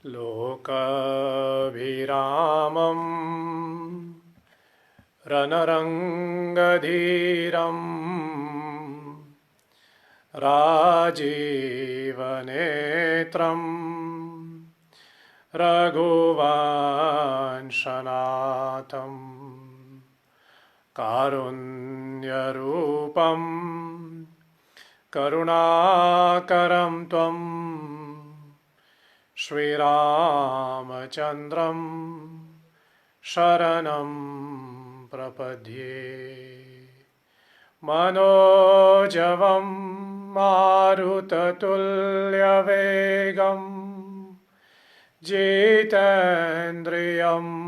लोकाभिरामं रणरङ्गधीरं राजीवनेत्रं रघुवंशनाथं कारुण्यरूपं करुणाकरं त्वं श्रीरामचन्द्रं शरणं प्रपद्ये। मनोजवं मारुततुल्यवेगं जितेन्द्रियं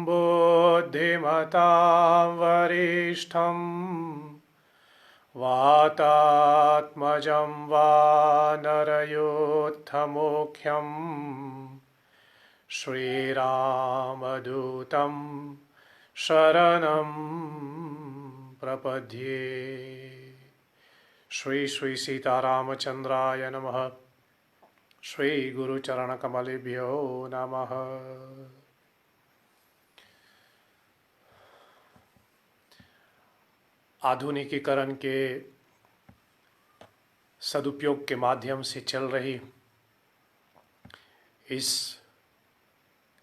बुद्धिमतां वरिष्ठं वातात्मजं वानरयोत्थमुख्यं श्रीरामदूतं शरणं प्रपद्ये। श्री श्री सीतारामचन्द्राय नमः। श्री गुरुचरणकमलेभ्यो नमः। आधुनिकीकरण के सदुपयोग के माध्यम से चल रही इस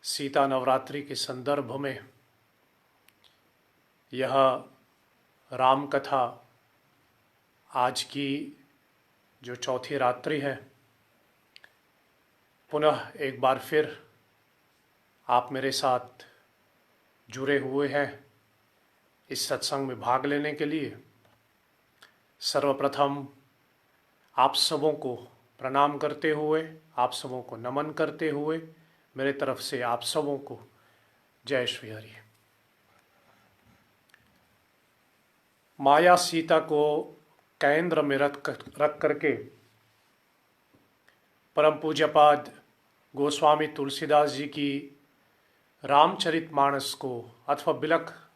सीता नवरात्रि के संदर्भ में यह राम कथा आज की जो चौथी रात्रि है, पुनः एक बार फिर आप मेरे साथ जुड़े हुए हैं इस सत्संग में भाग लेने के लिए। सर्वप्रथम आप सबों को प्रणाम करते हुए, आप सबों को नमन करते हुए, मेरे तरफ से आप सबों को जय श्री हरि। माया सीता को केंद्र में रख करके परम पूज्यपाद गोस्वामी तुलसीदास जी की रामचरितमानस को अथवा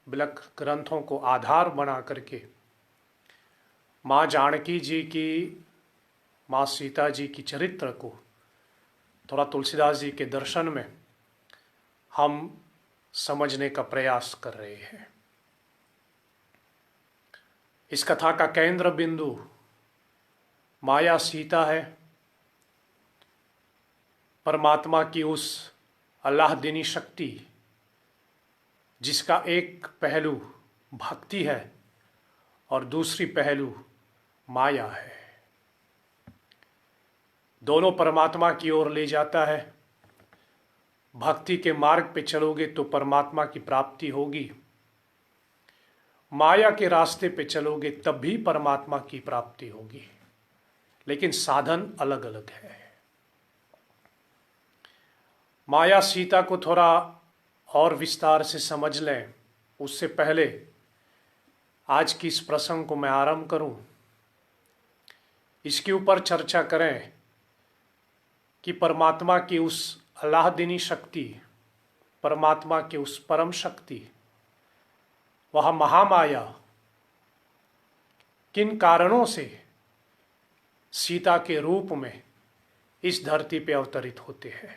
बिलख ग्रंथों को आधार बना करके माँ जानकी जी की, माँ सीता जी की चरित्र को थोड़ा तुलसीदास जी के दर्शन में हम समझने का प्रयास कर रहे हैं। इस कथा का केंद्र बिंदु माया सीता है। परमात्मा की उस अल्लाहदीनी शक्ति जिसका एक पहलू भक्ति है और दूसरी पहलू माया है। दोनों परमात्मा की ओर ले जाता है। भक्ति के मार्ग पे चलोगे तो परमात्मा की प्राप्ति होगी, माया के रास्ते पे चलोगे तब भी परमात्मा की प्राप्ति होगी, लेकिन साधन अलग अलग है। माया सीता को थोड़ा और विस्तार से समझ लें, उससे पहले आज की इस प्रसंग को मैं आरंभ करूं, इसके ऊपर चर्चा करें कि परमात्मा की उस अल्लाहदीनी शक्ति, परमात्मा की उस परम शक्ति, वह महामाया किन कारणों से सीता के रूप में इस धरती पे अवतरित होते हैं।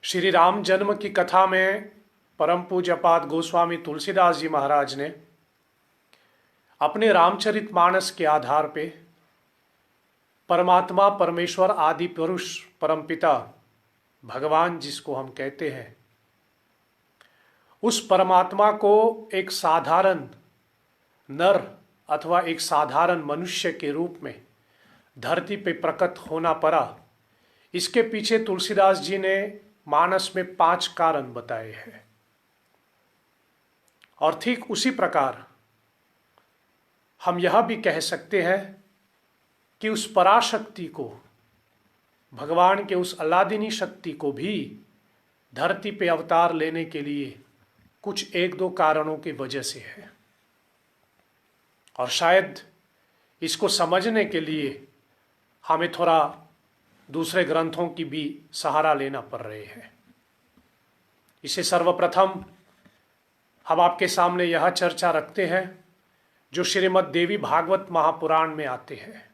श्री राम जन्म की कथा में परम पूज्यपाद गोस्वामी तुलसीदास जी महाराज ने अपने रामचरितमानस के आधार पे परमात्मा, परमेश्वर, आदि पुरुष, परमपिता, भगवान जिसको हम कहते हैं, उस परमात्मा को एक साधारण नर अथवा एक साधारण मनुष्य के रूप में धरती पे प्रकट होना पड़ा। इसके पीछे तुलसीदास जी ने मानस में 5 कारण बताए हैं। और ठीक उसी प्रकार हम यह भी कह सकते हैं कि उस पराशक्ति को, भगवान के उस अल्लादीनी शक्ति को भी धरती पे अवतार लेने के लिए कुछ 1-2 कारणों की वजह से है। और शायद इसको समझने के लिए हमें थोड़ा दूसरे ग्रंथों की भी सहारा लेना पड़ रहे हैं। इसे सर्वप्रथम हम आपके सामने यह चर्चा रखते हैं जो श्रीमद् देवी भागवत महापुराण में आते हैं।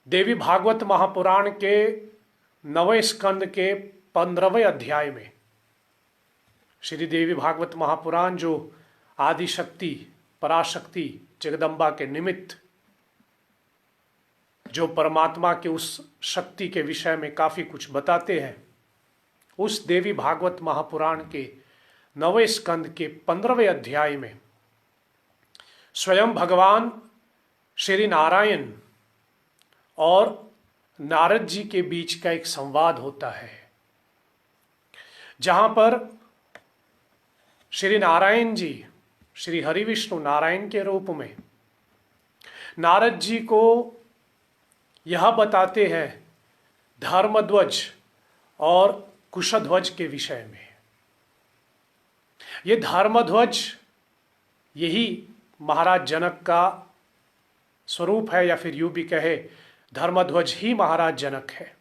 देवी भागवत महापुराण के 9वें स्कंद के 15वें अध्याय में श्री देवी भागवत महापुराण जो आदि शक्ति, पराशक्ति, जगदम्बा के निमित्त, जो परमात्मा के उस शक्ति के विषय में काफी कुछ बताते हैं, उस देवी भागवत महापुराण के 9वें स्कंद के 15वें अध्याय में स्वयं भगवान श्री नारायण और नारद जी के बीच का एक संवाद होता है, जहां पर श्री नारायण जी, श्री हरि विष्णु नारायण के रूप में नारद जी को यह बताते हैं धर्मध्वज और कुशध्वज के विषय में। ये धर्मध्वज यही महाराज जनक का स्वरूप है, या फिर यूं भी कहे धर्मध्वज ही महाराज जनक है।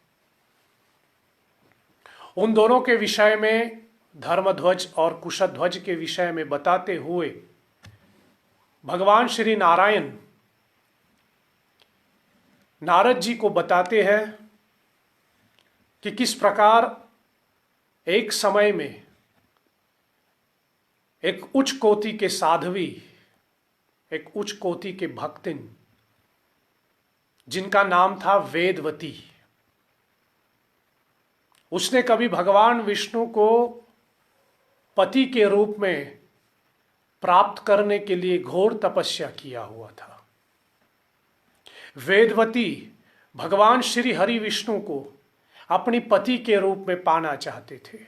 उन दोनों के विषय में, धर्मध्वज और कुशध्वज के विषय में बताते हुए भगवान श्री नारायण नारद जी को बताते हैं कि किस प्रकार एक समय में एक उच्च कोटि के साध्वी, एक उच्च कोटि के भक्तिन, जिनका नाम था वेदवती, उसने कभी भगवान विष्णु को पति के रूप में प्राप्त करने के लिए घोर तपस्या किया हुआ था। वेदवती भगवान श्री हरि विष्णु को अपनी पति के रूप में पाना चाहते थे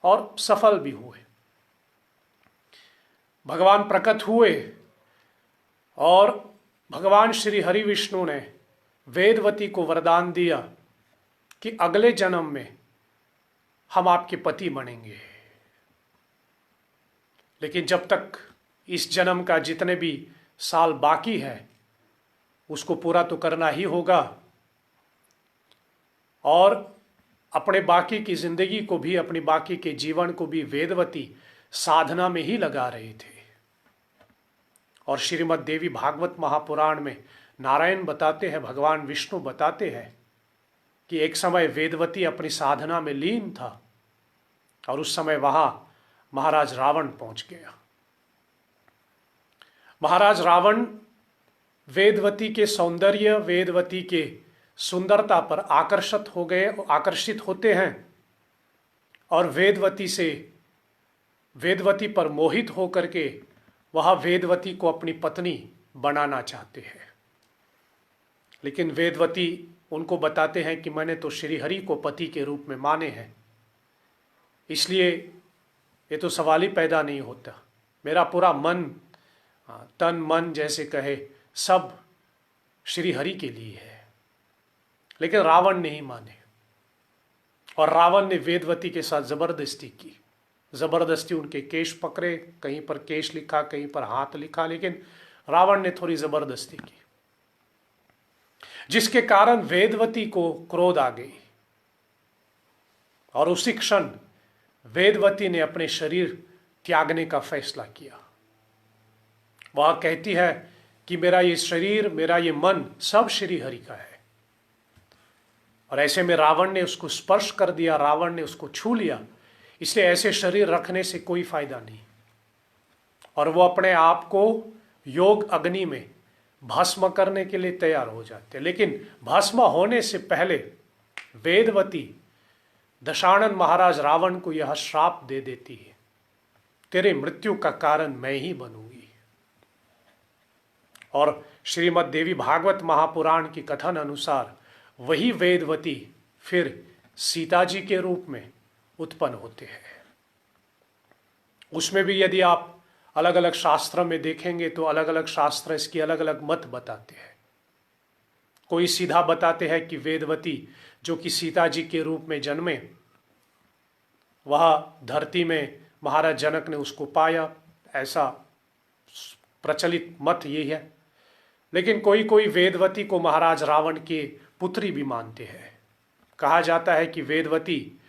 और सफल भी हुए। भगवान प्रकट हुए और भगवान श्री हरि विष्णु ने वेदवती को वरदान दिया कि अगले जन्म में हम आपके पति बनेंगे, लेकिन जब तक इस जन्म का जितने भी साल बाकी है उसको पूरा तो करना ही होगा, और अपने बाकी की जिंदगी को भी, अपनी बाकी के जीवन को भी वेदवती साधना में ही लगा रहे थे। और श्रीमद् देवी भागवत महापुराण में नारायण बताते हैं, भगवान विष्णु बताते हैं कि एक समय वेदवती अपनी साधना में लीन था और उस समय वहां महाराज रावण पहुंच गया। महाराज रावण वेदवती के सौंदर्य, वेदवती के सुंदरता पर आकर्षित होते हैं और वेदवती पर मोहित होकर के वह वेदवती को अपनी पत्नी बनाना चाहते हैं। लेकिन वेदवती उनको बताते हैं कि मैंने तो श्री हरि को पति के रूप में माने हैं, इसलिए ये तो सवाल ही पैदा नहीं होता। मेरा पूरा मन, तन मन जैसे कहे, सब श्री हरि के लिए है। लेकिन रावण नहीं माने और रावण ने वेदवती के साथ जबरदस्ती की। जबरदस्ती उनके केश पकड़े, कहीं पर केश लिखा, कहीं पर हाथ लिखा, लेकिन रावण ने थोड़ी जबरदस्ती की, जिसके कारण वेदवती को क्रोध आ गई और उसी क्षण वेदवती ने अपने शरीर त्यागने का फैसला किया। वह कहती है कि मेरा ये शरीर, मेरा ये मन सब श्री हरि का है। और ऐसे में रावण ने उसको स्पर्श कर दिया, रावण ने उसको छू लिया, इसलिए ऐसे शरीर रखने से कोई फायदा नहीं। और वो अपने आप को योग अग्नि में भस्म करने के लिए तैयार हो जाते। लेकिन भस्म होने से पहले वेदवती दशानन महाराज रावण को यह श्राप दे देती है, तेरे मृत्यु का कारण मैं ही बनूंगी। और श्रीमद् देवी भागवत महापुराण की कथन अनुसार वही वेदवती फिर सीता जी के रूप में उत्पन्न होते हैं। उसमें भी यदि आप अलग अलग शास्त्र में देखेंगे तो अलग अलग शास्त्र इसकी अलग अलग मत बताते हैं। कोई सीधा बताते हैं कि वेदवती जो कि सीता जी के रूप में जन्मे, वह धरती में महाराज जनक ने उसको पाया, ऐसा प्रचलित मत ये है। लेकिन कोई कोई वेदवती को महाराज रावण के पुत्री भी मानते हैं। कहा जाता है कि वेदवती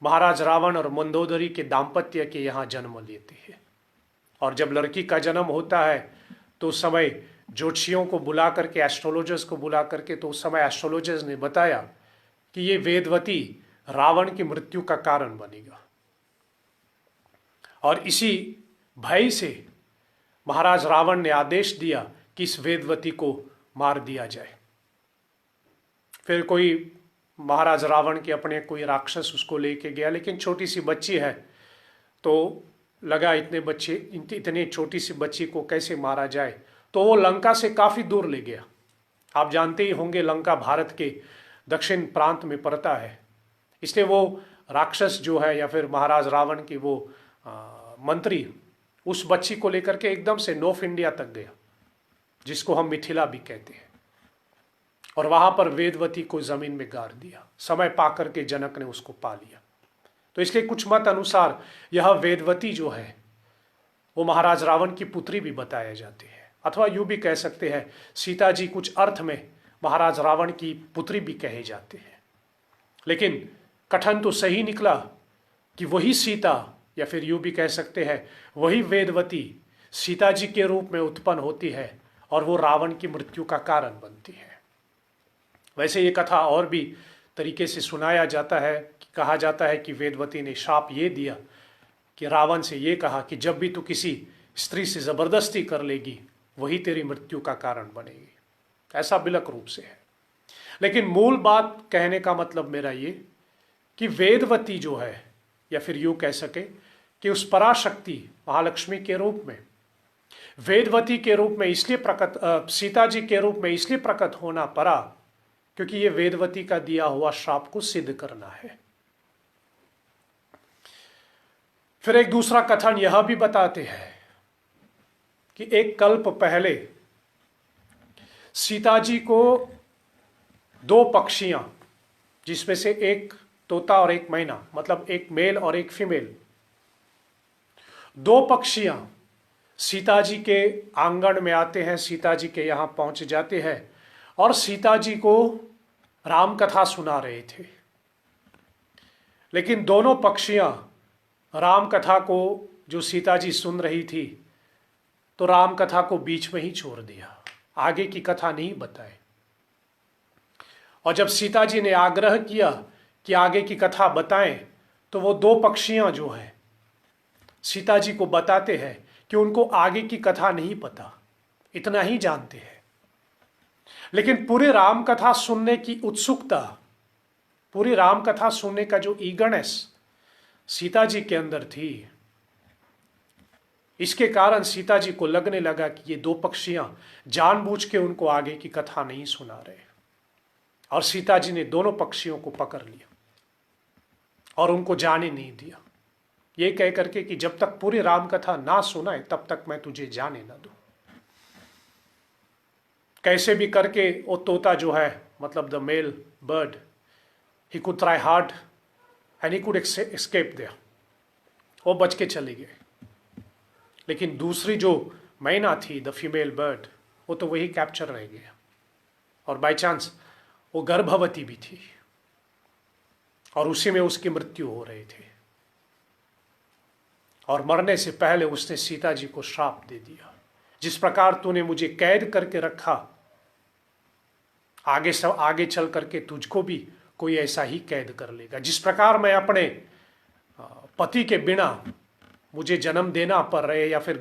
महाराज रावण और मंदोदरी के दाम्पत्य के यहाँ जन्म लेते हैं, और जब लड़की का जन्म होता है तो उस समय ज्योतिषियों को बुला करके, एस्ट्रोलॉजर्स को बुला करके, तो उस समय एस्ट्रोलॉजर्स ने बताया कि ये वेदवती रावण की मृत्यु का कारण बनेगा। और इसी भय से महाराज रावण ने आदेश दिया कि इस वेदवती को मार दिया जाए। फिर कोई महाराज रावण के अपने कोई राक्षस उसको लेके गया, लेकिन छोटी सी बच्ची है तो लगा इतने छोटी सी बच्ची को कैसे मारा जाए, तो वो लंका से काफी दूर ले गया। आप जानते ही होंगे लंका भारत के दक्षिण प्रांत में पड़ता है, इसलिए वो राक्षस जो है या फिर महाराज रावण की वो मंत्री उस बच्ची को लेकर के एकदम से नॉर्थ इंडिया तक गया, जिसको हम मिथिला भी कहते हैं, और वहां पर वेदवती को जमीन में गाड़ दिया। समय पाकर के जनक ने उसको पा लिया। तो इसलिए कुछ मत अनुसार यह वेदवती जो है वो महाराज रावण की पुत्री भी बताए जाते हैं, अथवा यूं भी कह सकते हैं सीता जी कुछ अर्थ में महाराज रावण की पुत्री भी कहे जाते हैं। लेकिन कथन तो सही निकला कि वही सीता, या फिर यूं भी कह सकते हैं वही वेदवती सीता जी के रूप में उत्पन्न होती है और वो रावण की मृत्यु का कारण बनती है। वैसे ये कथा और भी तरीके से सुनाया जाता है कि कहा जाता है कि वेदवती ने शाप ये दिया कि रावण से ये कहा कि जब भी तू किसी स्त्री से जबरदस्ती कर लेगी वही तेरी मृत्यु का कारण बनेगी। ऐसा बिलक रूप से है। लेकिन मूल बात कहने का मतलब मेरा ये कि वेदवती जो है, या फिर यूं कह सके कि उस पराशक्ति महालक्ष्मी के रूप में, वेदवती के रूप में इसलिए प्रकट, सीता जी के रूप में इसलिए प्रकट होना पड़ा क्योंकि ये वेदवती का दिया हुआ श्राप को सिद्ध करना है। फिर एक दूसरा कथन यह भी बताते हैं कि एक कल्प पहले सीता जी को दो पक्षियां, जिसमें से एक तोता और एक मैना, मतलब एक मेल और एक फीमेल, दो पक्षियां सीता जी के आंगन में आते हैं, सीता जी के यहां पहुंच जाते हैं और सीता जी को राम कथा सुना रहे थे। लेकिन दोनों पक्षियां राम कथा को जो सीता जी सुन रही थी, तो राम कथा को बीच में ही छोड़ दिया, आगे की कथा नहीं बताई। और जब सीता जी ने आग्रह किया कि आगे की कथा बताएं, तो वो दो पक्षियां जो हैं सीता जी को बताते हैं कि उनको आगे की कथा नहीं पता, इतना ही जानते हैं। लेकिन पूरे राम कथा सुनने की उत्सुकता, पूरी राम कथा सुनने का जो ईगरनेस सीता जी के अंदर थी, इसके कारण सीता जी को लगने लगा कि ये दो पक्षियां जानबूझ के उनको आगे की कथा नहीं सुना रहे। और सीता जी ने दोनों पक्षियों को पकड़ लिया और उनको जाने नहीं दिया, ये कह करके कि जब तक पूरी राम कथा ना सुनाए तब तक मैं तुझे जाने ना दूं। कैसे भी करके वो तोता जो है, मतलब the male bird, he could try hard and he could escape there, वो बच के चले गए। लेकिन दूसरी जो मैना थी, द फीमेल बर्ड, वो तो वही कैप्चर रह गया। और बाय चांस वो गर्भवती भी थी और उसी में उसकी मृत्यु हो रही थी। और मरने से पहले उसने सीता जी को श्राप दे दिया, जिस प्रकार तूने मुझे कैद करके रखा, आगे चल करके तुझको भी कोई ऐसा ही कैद कर लेगा। जिस प्रकार मैं अपने पति के बिना मुझे जन्म देना पड़ रहा है, या फिर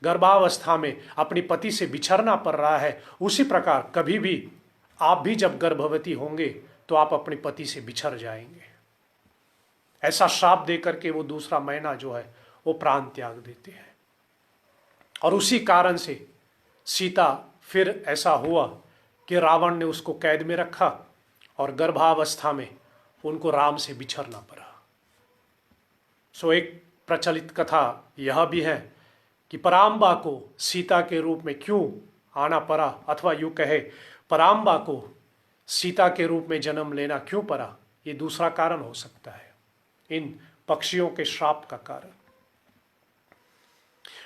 गर्भावस्था में अपनी पति से बिछड़ना पड़ रहा है, उसी प्रकार कभी भी आप भी जब गर्भवती होंगे तो आप अपने पति से बिछड़ जाएंगे। ऐसा श्राप दे करके वो दूसरा मैना जो है वो प्राण त्याग देते हैं। और उसी कारण से सीता, फिर ऐसा हुआ कि रावण ने उसको कैद में रखा और गर्भावस्था में उनको राम से बिछड़ना पड़ा। सो एक प्रचलित कथा यह भी है कि पराम्बा को सीता के रूप में क्यों आना पड़ा, अथवा यूं कहे पराम्बा को सीता के रूप में जन्म लेना क्यों पड़ा, ये दूसरा कारण हो सकता है, इन पक्षियों के श्राप का कारण।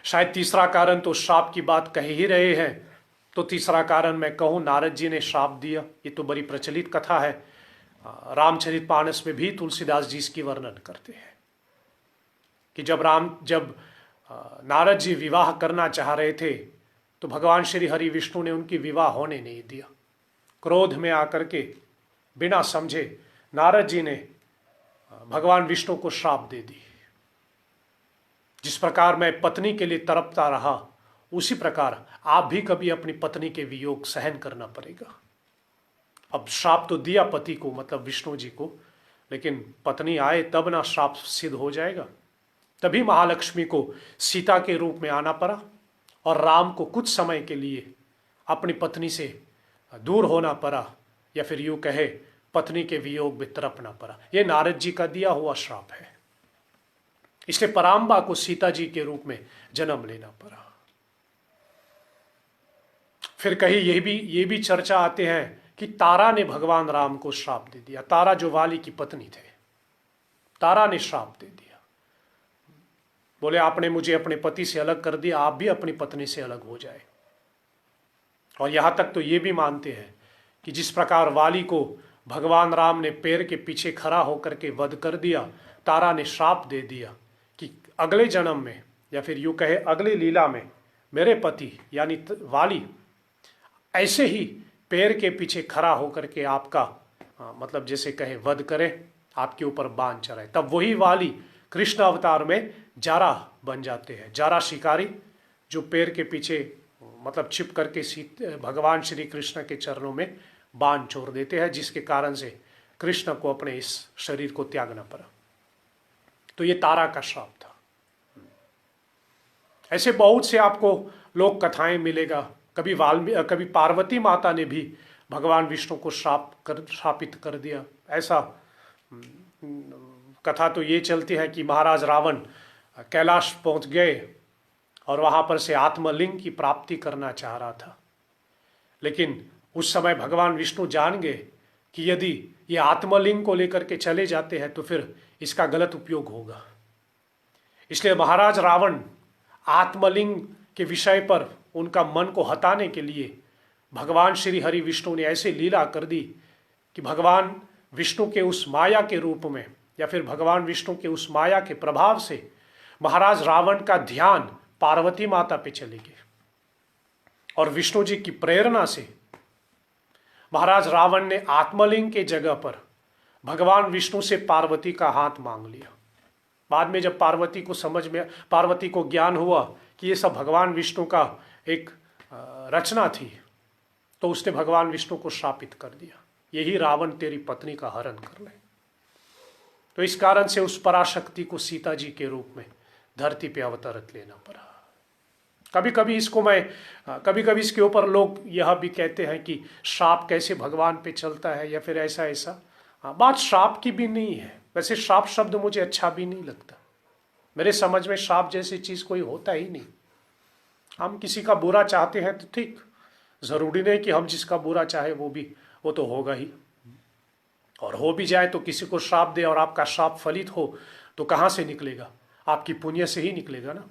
शायद तीसरा कारण तो श्राप की बात कह ही रहे हैं, तो तीसरा कारण मैं कहूँ नारद जी ने श्राप दिया। ये तो बड़ी प्रचलित कथा है, रामचरितमानस में भी तुलसीदास जी इसकी वर्णन करते हैं कि जब नारद जी विवाह करना चाह रहे थे तो भगवान श्री हरि विष्णु ने उनकी विवाह होने नहीं दिया। क्रोध में आकर के बिना समझे नारद जी ने भगवान विष्णु को श्राप दे दी। जिस प्रकार मैं पत्नी के लिए तड़पता रहा, उसी प्रकार आप भी कभी अपनी पत्नी के वियोग सहन करना पड़ेगा। अब श्राप तो दिया पति को, मतलब विष्णु जी को, लेकिन पत्नी आए तब ना श्राप सिद्ध हो जाएगा। तभी महालक्ष्मी को सीता के रूप में आना पड़ा और राम को कुछ समय के लिए अपनी पत्नी से दूर होना पड़ा, या फिर यूं कहे पत्नी के वियोग में तड़पना पड़ा। यह नारद जी का दिया हुआ श्राप है। इसलिए पराम्बा को सीता जी के रूप में जन्म लेना पड़ा। फिर कहीं ये भी चर्चा आते हैं कि तारा ने भगवान राम को श्राप दे दिया। तारा जो वाली की पत्नी थे, तारा ने श्राप दे दिया। बोले आपने मुझे अपने पति से अलग कर दिया, आप भी अपनी पत्नी से अलग हो जाए। और यहां तक तो ये भी मानते हैं कि जिस प्रकार वाली को भगवान राम ने पैर के पीछे खड़ा होकर के वध कर दिया, तारा ने श्राप दे दिया कि अगले जन्म में, या फिर यूं कहे अगली लीला में, मेरे पति यानी वाली ऐसे ही पैर के पीछे खड़ा होकर के आपका मतलब जैसे कहे वध करे, आपके ऊपर बाण चढ़ाए। तब वही वाली कृष्ण अवतार में जारा बन जाते हैं। जारा शिकारी जो पैर के पीछे मतलब छिप करके भगवान श्री कृष्ण के चरणों में बाण छोड़ देते हैं, जिसके कारण से कृष्ण को अपने इस शरीर को त्यागना पड़ा। तो ये तारा का श्राप था। ऐसे बहुत से आपको लोक कथाएं मिलेगा। कभी पार्वती माता ने भी भगवान विष्णु को श्रापित कर दिया। ऐसा कथा तो ये चलती है कि महाराज रावण कैलाश पहुंच गए और वहां पर से आत्मलिंग की प्राप्ति करना चाह रहा था, लेकिन उस समय भगवान विष्णु जान गए कि यदि ये आत्मलिंग को लेकर के चले जाते हैं तो फिर इसका गलत उपयोग होगा। इसलिए महाराज रावण आत्मलिंग के विषय पर उनका मन को हटाने के लिए भगवान श्री हरि विष्णु ने ऐसे लीला कर दी कि भगवान विष्णु के उस माया के रूप में, या फिर भगवान विष्णु के उस माया के प्रभाव से महाराज रावण का ध्यान पार्वती माता पे चले गए। और विष्णु जी की प्रेरणा से महाराज रावण ने आत्मलिंग के जगह पर भगवान विष्णु से पार्वती का हाथ मांग लिया। बाद में जब पार्वती को ज्ञान हुआ कि ये सब भगवान विष्णु का एक रचना थी, तो उसने भगवान विष्णु को श्रापित कर दिया, यही रावण तेरी पत्नी का हरण कर ले। तो इस कारण से उस पराशक्ति को सीता जी के रूप में धरती पे अवतरित लेना पड़ा। कभी कभी इसके ऊपर लोग यह भी कहते हैं कि श्राप कैसे भगवान पे चलता है, या फिर ऐसा। बात श्राप की भी नहीं है। वैसे श्राप शब्द मुझे अच्छा भी नहीं लगता। मेरे समझ में श्राप जैसी चीज कोई होता ही नहीं। हम किसी का बुरा चाहते हैं तो ठीक, जरूरी नहीं कि हम जिसका बुरा चाहे वो तो होगा ही। और हो भी जाए तो किसी को श्राप दे और आपका श्राप फलित हो तो कहाँ से निकलेगा? आपकी पुण्य से ही निकलेगा ना।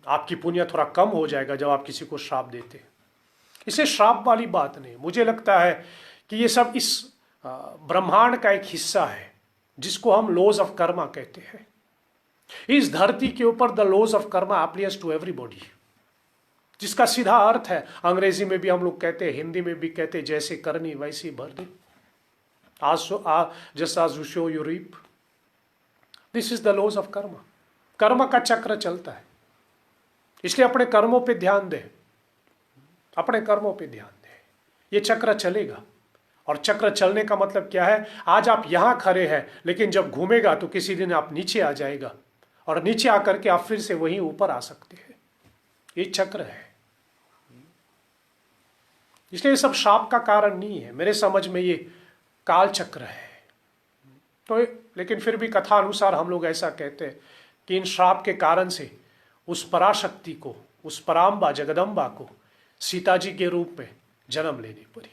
आपकी पुण्य थोड़ा कम हो जाएगा जब आप किसी को श्राप देते। इसे श्राप वाली बात नहीं। मुझे लगता है कि ये सब इस ब्रह्मांड का एक हिस्सा है जिसको हम लॉज ऑफ कर्मा कहते हैं। इस धरती के ऊपर the laws of karma applies to everybody, जिसका सीधा अर्थ है, अंग्रेजी में भी हम लोग कहते हैं, हिंदी में भी कहते हैं, जैसे करनी वैसी भरनी, just as you sow you reap. This is the laws of karma. कर्म का चक्र चलता है, इसलिए अपने कर्मों पे ध्यान दे, अपने कर्मों पे ध्यान दे। ये चक्र चलेगा। और चक्र चलने का मतलब क्या है? आज आप यहां खड़े हैं, लेकिन जब घूमेगा तो किसी दिन आप नीचे आ जाएगा, और नीचे आकर के आप फिर से वहीं ऊपर आ सकते हैं। ये चक्र है। इसलिए ये सब श्राप का कारण नहीं है। मेरे समझ में ये काल चक्र है। तो लेकिन फिर भी कथा अनुसार हम लोग ऐसा कहते हैं कि इन श्राप के कारण से उस पराशक्ति को, उस पराम्बा जगदम्बा को सीता जी के रूप में जन्म लेनी पड़ी।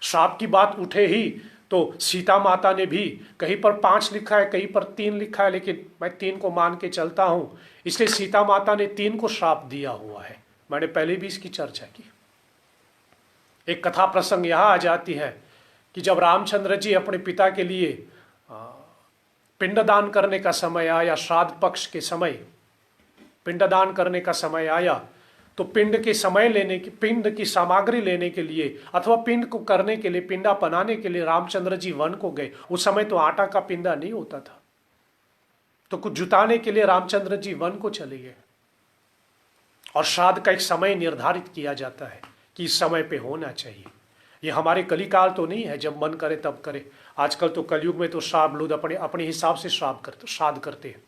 श्राप की बात उठे ही तो सीता माता ने भी, कहीं पर 5 लिखा है, कहीं पर 3 लिखा है, लेकिन मैं 3 को मान के चलता हूं। इसलिए सीता माता ने 3 को श्राप दिया हुआ है। मैंने पहले भी इसकी चर्चा की। एक कथा प्रसंग यहां आ जाती है कि जब रामचंद्र जी अपने पिता के लिए पिंडदान करने का समय आया, श्राद्ध पक्ष के समय पिंडदान करने का समय आया, तो पिंड के समय लेने की, पिंड की सामग्री लेने के लिए अथवा पिंड को करने के लिए, पिंडा बनाने के लिए रामचंद्र जी वन को गए। उस समय तो आटा का पिंडा नहीं होता था, तो कुछ जुटाने के लिए रामचंद्र जी वन को चले गए। और श्राद्ध का एक समय निर्धारित किया जाता है कि इस समय पे होना चाहिए। ये हमारे कलिकाल तो नहीं है जब मन करे तब करे। आजकल तो कलयुग में तो श्राद्ध लोग अपने अपने हिसाब से श्राद्ध करते हैं।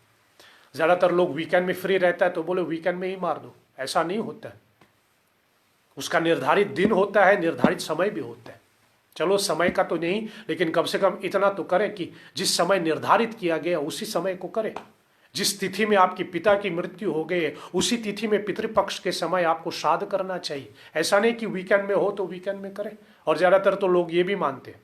ज़्यादातर लोग वीकेंड में फ्री रहता है तो बोले वीकेंड में ही मार दो, ऐसा नहीं होता है। उसका निर्धारित दिन होता है, निर्धारित समय भी होता है। चलो समय का तो नहीं, लेकिन कम से कम इतना तो करें कि जिस समय निर्धारित किया गया उसी समय को करें। जिस तिथि में आपके पिता की मृत्यु हो गई है उसी तिथि में पितृपक्ष के समय आपको श्राद्ध करना चाहिए। ऐसा नहीं कि वीकेंड में हो तो वीकेंड में करें। और ज़्यादातर तो लोग ये भी मानते हैं,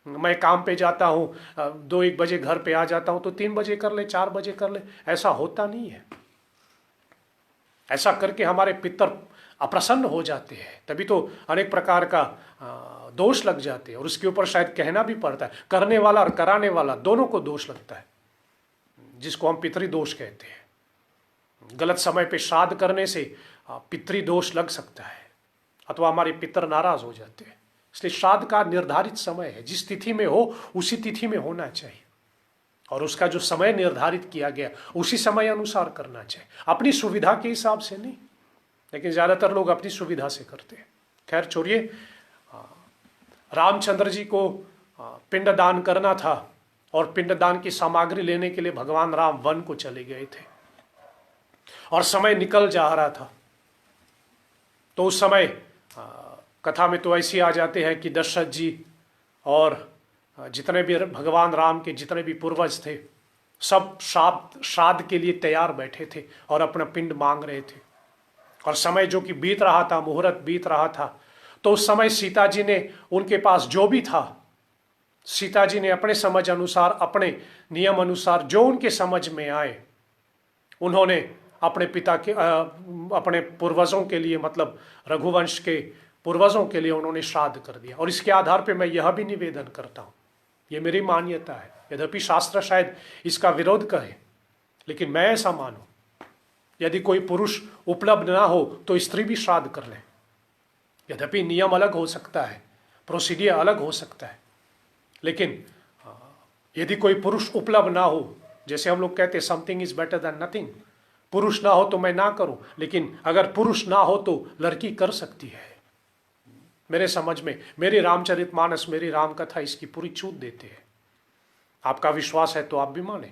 मैं काम पे जाता हूँ, 2-1 बजे घर पे आ जाता हूँ तो 3 बजे कर ले, 4 बजे कर ले। ऐसा होता नहीं है। ऐसा करके हमारे पितर अप्रसन्न हो जाते हैं, तभी तो अनेक प्रकार का दोष लग जाते हैं। और उसके ऊपर शायद कहना भी पड़ता है, करने वाला और कराने वाला दोनों को दोष लगता है, जिसको हम पितृदोष कहते हैं। गलत समय पे श्राद्ध करने से पितृदोष लग सकता है अथवा हमारे पितर नाराज हो जाते हैं। इसलिए श्राद्ध का निर्धारित समय है, जिस तिथि में हो उसी तिथि में होना चाहिए। और उसका जो समय निर्धारित किया गया उसी समय अनुसार करना चाहिए, अपनी सुविधा के हिसाब से नहीं। लेकिन ज़्यादातर लोग अपनी सुविधा से करते हैं। खैर छोड़िए, रामचंद्र जी को पिंडदान करना था और पिंडदान की सामग्री लेने के लिए भगवान राम वन को चले गए थे और समय निकल जा रहा था। तो उस समय कथा में तो ऐसे आ जाते हैं कि दशरथ जी और जितने भी भगवान राम के जितने भी पूर्वज थे सब श्राद्ध के लिए तैयार बैठे थे और अपना पिंड मांग रहे थे। और समय जो कि बीत रहा था, मुहूर्त बीत रहा था, तो उस समय सीता जी ने उनके पास जो भी था, सीता जी ने अपने समझ अनुसार, अपने नियम अनुसार जो उनके समझ में आए, उन्होंने अपने पिता के अपने पूर्वजों के लिए, मतलब रघुवंश के पूर्वजों के लिए उन्होंने श्राद्ध कर दिया। और इसके आधार पे मैं यह भी निवेदन करता हूँ, ये मेरी मान्यता है, यद्यपि शास्त्र शायद इसका विरोध करे, लेकिन मैं ऐसा मानूं, यदि कोई पुरुष उपलब्ध ना हो तो स्त्री भी श्राद्ध कर ले। यद्यपि नियम अलग हो सकता है, प्रोसीडियर अलग हो सकता है, लेकिन यदि कोई पुरुष उपलब्ध ना हो, जैसे हम लोग कहते हैं something is better than nothing, पुरुष ना हो तो मैं ना करूं, लेकिन अगर पुरुष ना हो तो लड़की कर सकती है। मेरे समझ में मेरी रामचरितमानस, मेरी रामकथा इसकी पूरी छूट देते हैं। आपका विश्वास है तो आप भी माने।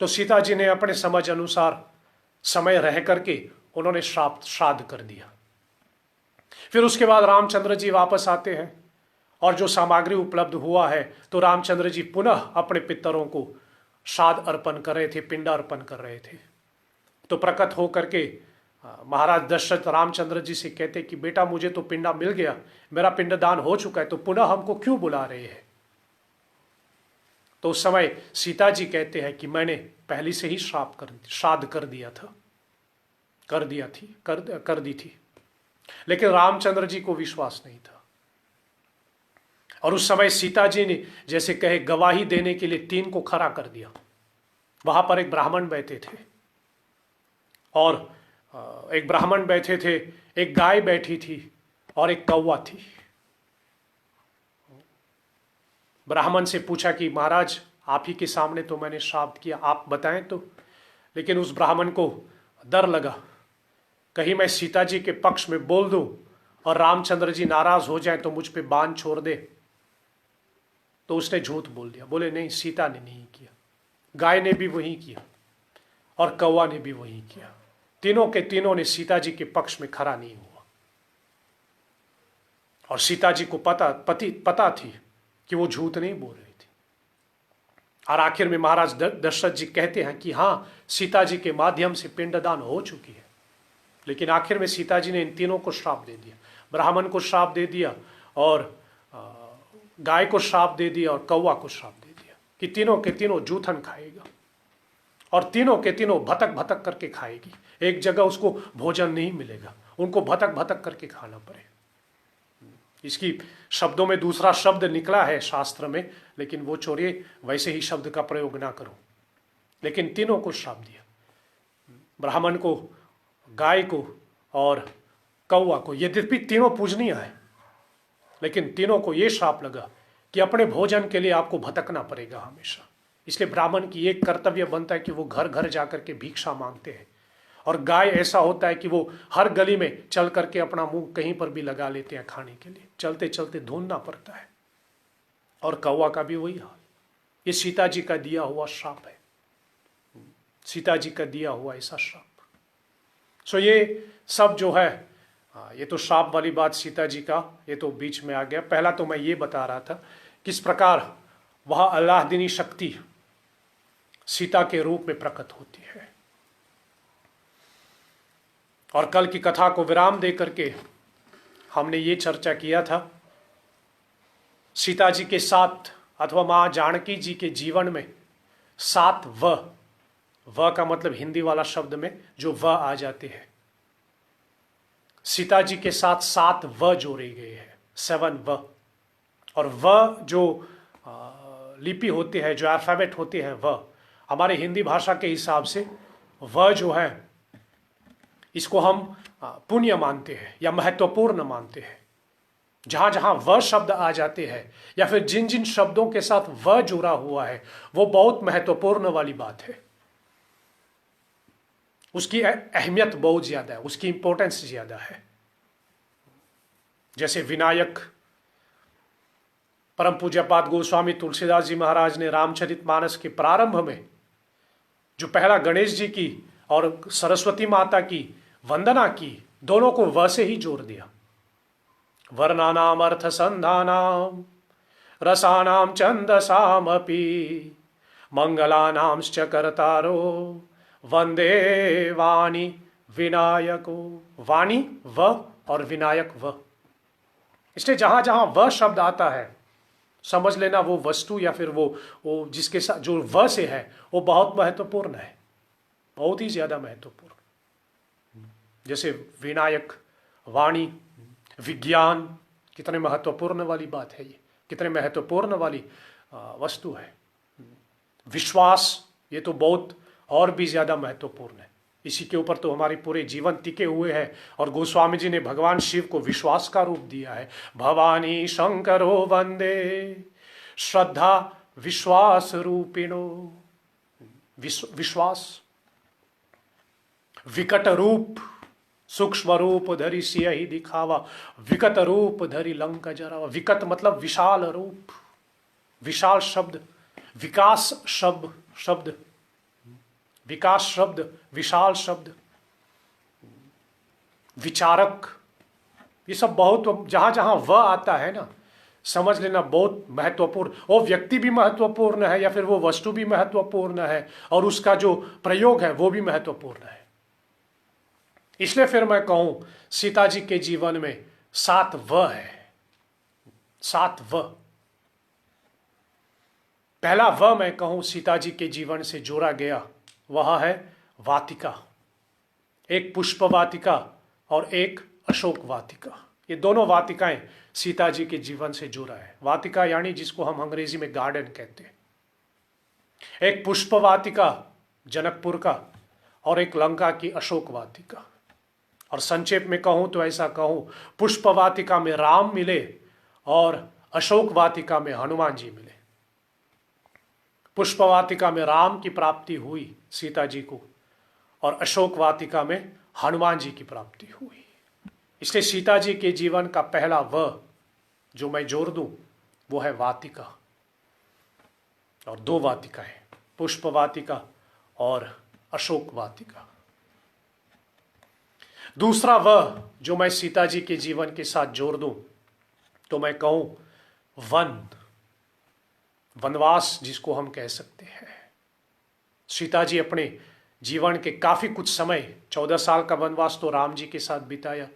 तो सीता जी ने अपने समझ अनुसार समय रह करके उन्होंने श्राद्ध कर दिया। फिर उसके बाद रामचंद्र जी वापस आते हैं और जो सामग्री उपलब्ध हुआ है तो रामचंद्र जी पुनः अपने पितरों को श्राद्ध अर्पण कर रहे थे, पिंड अर्पण कर रहे थे। तो प्रकट हो करके महाराज दशरथ रामचंद्र जी से कहते कि बेटा मुझे तो पिंडा मिल गया, मेरा पिंडदान हो चुका है, तो पुनः हमको क्यों बुला रहे हैं। तो उस समय सीता जी कहते हैं कि मैंने पहले से ही श्राद्ध कर दी थी, लेकिन रामचंद्र जी को विश्वास नहीं था। और उस समय सीता जी ने जैसे कहे गवाही देने के लिए 3 को खड़ा कर दिया। वहां पर एक ब्राह्मण बैठे थे और एक ब्राह्मण बैठे थे, एक गाय बैठी थी और एक कौवा थी। ब्राह्मण से पूछा कि महाराज आप ही के सामने तो मैंने श्राद्ध किया, आप बताएं तो। लेकिन उस ब्राह्मण को डर लगा, कहीं मैं सीता जी के पक्ष में बोल दूं और रामचंद्र जी नाराज हो जाएं तो मुझ पे बाण छोड़ दे। तो उसने झूठ बोल दिया, बोले नहीं सीता ने नहीं किया, गाय ने भी वही किया और कौवा ने भी वही किया। तीनों के तीनों ने सीता जी के पक्ष में खड़ा नहीं हुआ। और सीता जी को पता थी कि वो झूठ नहीं बोल रही थी। और आखिर में महाराज दशरथ जी कहते हैं कि हाँ सीता जी के माध्यम से पिंडदान हो चुकी है। लेकिन आखिर में सीता जी ने इन तीनों को श्राप दे दिया, ब्राह्मण को श्राप दे दिया और गाय को श्राप दे दिया और कौवा को श्राप दे दिया कि तीनों के तीनों जूठन खाएगा और तीनों के तीनों भटक भटक करके खाएगी। एक जगह उसको भोजन नहीं मिलेगा, उनको भटक भटक करके खाना पड़े। इसकी शब्दों में दूसरा शब्द निकला है शास्त्र में, लेकिन वो छोड़िए, वैसे ही शब्द का प्रयोग ना करो। लेकिन तीनों को श्राप दिया। ब्राह्मण को गाय को और कौवा को, यद्यपि तीनों पूजनीय है, लेकिन तीनों को ये श्राप लगा कि अपने भोजन के लिए आपको भटकना पड़ेगा हमेशा। इसलिए ब्राह्मण की एक कर्तव्य बनता है कि वो घर घर जाकर के भिक्षा मांगते हैं। और गाय ऐसा होता है कि वो हर गली में चल करके अपना मुंह कहीं पर भी लगा लेते हैं खाने के लिए, चलते चलते ढूंढना पड़ता है। और कौवा का भी वही हाल। ये सीता जी का दिया हुआ श्राप है, सीता जी का दिया हुआ ऐसा श्राप। सो ये सब जो है, ये तो श्राप वाली बात सीता जी का, ये तो बीच में आ गया। पहला तो मैं ये बता रहा था किस प्रकार वह अल्लाहदीनी शक्ति सीता के रूप में प्रकट होती है। और कल की कथा को विराम दे करके हमने ये चर्चा किया था, सीता जी के साथ अथवा मां जानकी जी के जीवन में 7 व का मतलब हिंदी वाला शब्द में जो व आ जाते हैं, सीता जी के साथ 7 व जोड़े गए हैं, 7 व। और व जो लिपि होते हैं, जो अल्फाबेट होते हैं, व हमारे हिंदी भाषा के हिसाब से व जो है इसको हम पुण्य मानते हैं या महत्वपूर्ण मानते हैं। जहां जहां व शब्द आ जाते हैं या फिर जिन जिन शब्दों के साथ व जुड़ा हुआ है वो बहुत महत्वपूर्ण वाली बात है, उसकी अहमियत बहुत ज्यादा है, उसकी इंपॉर्टेंस ज्यादा है। जैसे विनायक, परम पूज्यपाद गोस्वामी तुलसीदास जी महाराज ने रामचरितमानस के प्रारंभ में जो पहला गणेश जी की और सरस्वती माता की वंदना की, दोनों को व से ही जोड़ दिया। वर्णानाम अर्थ संधानाम रसानाम छंदसामपि मंगलानांश्च कर्तारो वंदे वाणी विनायको। वाणी व और विनायक व, इसलिए जहां जहां व शब्द आता है समझ लेना वो वस्तु या फिर वो जिसके साथ जो व से है वो बहुत महत्वपूर्ण है, बहुत ही ज्यादा महत्वपूर्ण। जैसे विनायक, वाणी, विज्ञान, कितने महत्वपूर्ण वाली बात है ये, कितने महत्वपूर्ण वाली वस्तु है। विश्वास, ये तो बहुत और भी ज्यादा महत्वपूर्ण है, इसी के ऊपर तो हमारे पूरे जीवन टिके हुए हैं। और गोस्वामी जी ने भगवान शिव को विश्वास का रूप दिया है। भवानी शंकरो वंदे श्रद्धा विश्वास रूपिणो। विश्वास, विकट रूप सूक्ष्म रूप धरी सियहि दिखावा, विकट रूप धरी लंक जरावा। विकट मतलब विशाल रूप, विशाल शब्द, विकास शब्द, विकास शब्द, विशाल शब्द, विचारक, ये सब बहुत, जहां जहां व आता है ना समझ लेना बहुत महत्वपूर्ण। वो व्यक्ति भी महत्वपूर्ण है या फिर वो वस्तु भी महत्वपूर्ण है और उसका जो प्रयोग है वो भी महत्वपूर्ण है। इसलिए फिर मैं कहूं सीता जी के जीवन में 7 व है, 7 व। पहला व मैं कहूं सीता जी के जीवन से जोड़ा गया वह है वाटिका, एक पुष्प वाटिका और एक अशोक वाटिका। ये दोनों वाटिकाएं सीता जी के जीवन से जुड़ा है। वाटिका यानी जिसको हम अंग्रेजी में गार्डन कहते हैं। एक पुष्प वाटिका जनकपुर का और एक लंका की अशोक वाटिका। और संक्षेप में कहूं तो ऐसा कहूं, पुष्प वाटिका में राम मिले और अशोक वाटिका में हनुमान जी मिले। पुष्प वाटिका में राम की प्राप्ति हुई सीता जी को और अशोक वाटिका में हनुमान जी की प्राप्ति हुई। इसलिए सीता जी के जीवन का पहला व जो मैं जोड़ दूं वो है वाटिका, और 2 वाटिकाएं, पुष्प वाटिका और अशोक वाटिका। दूसरा व जो मैं सीता जी के जीवन के साथ जोड़ दूं तो मैं कहूं वनवास, जिसको हम कह सकते हैं। सीता जी अपने जीवन के काफी कुछ समय, 14 साल का वनवास तो राम जी के साथ बिताया,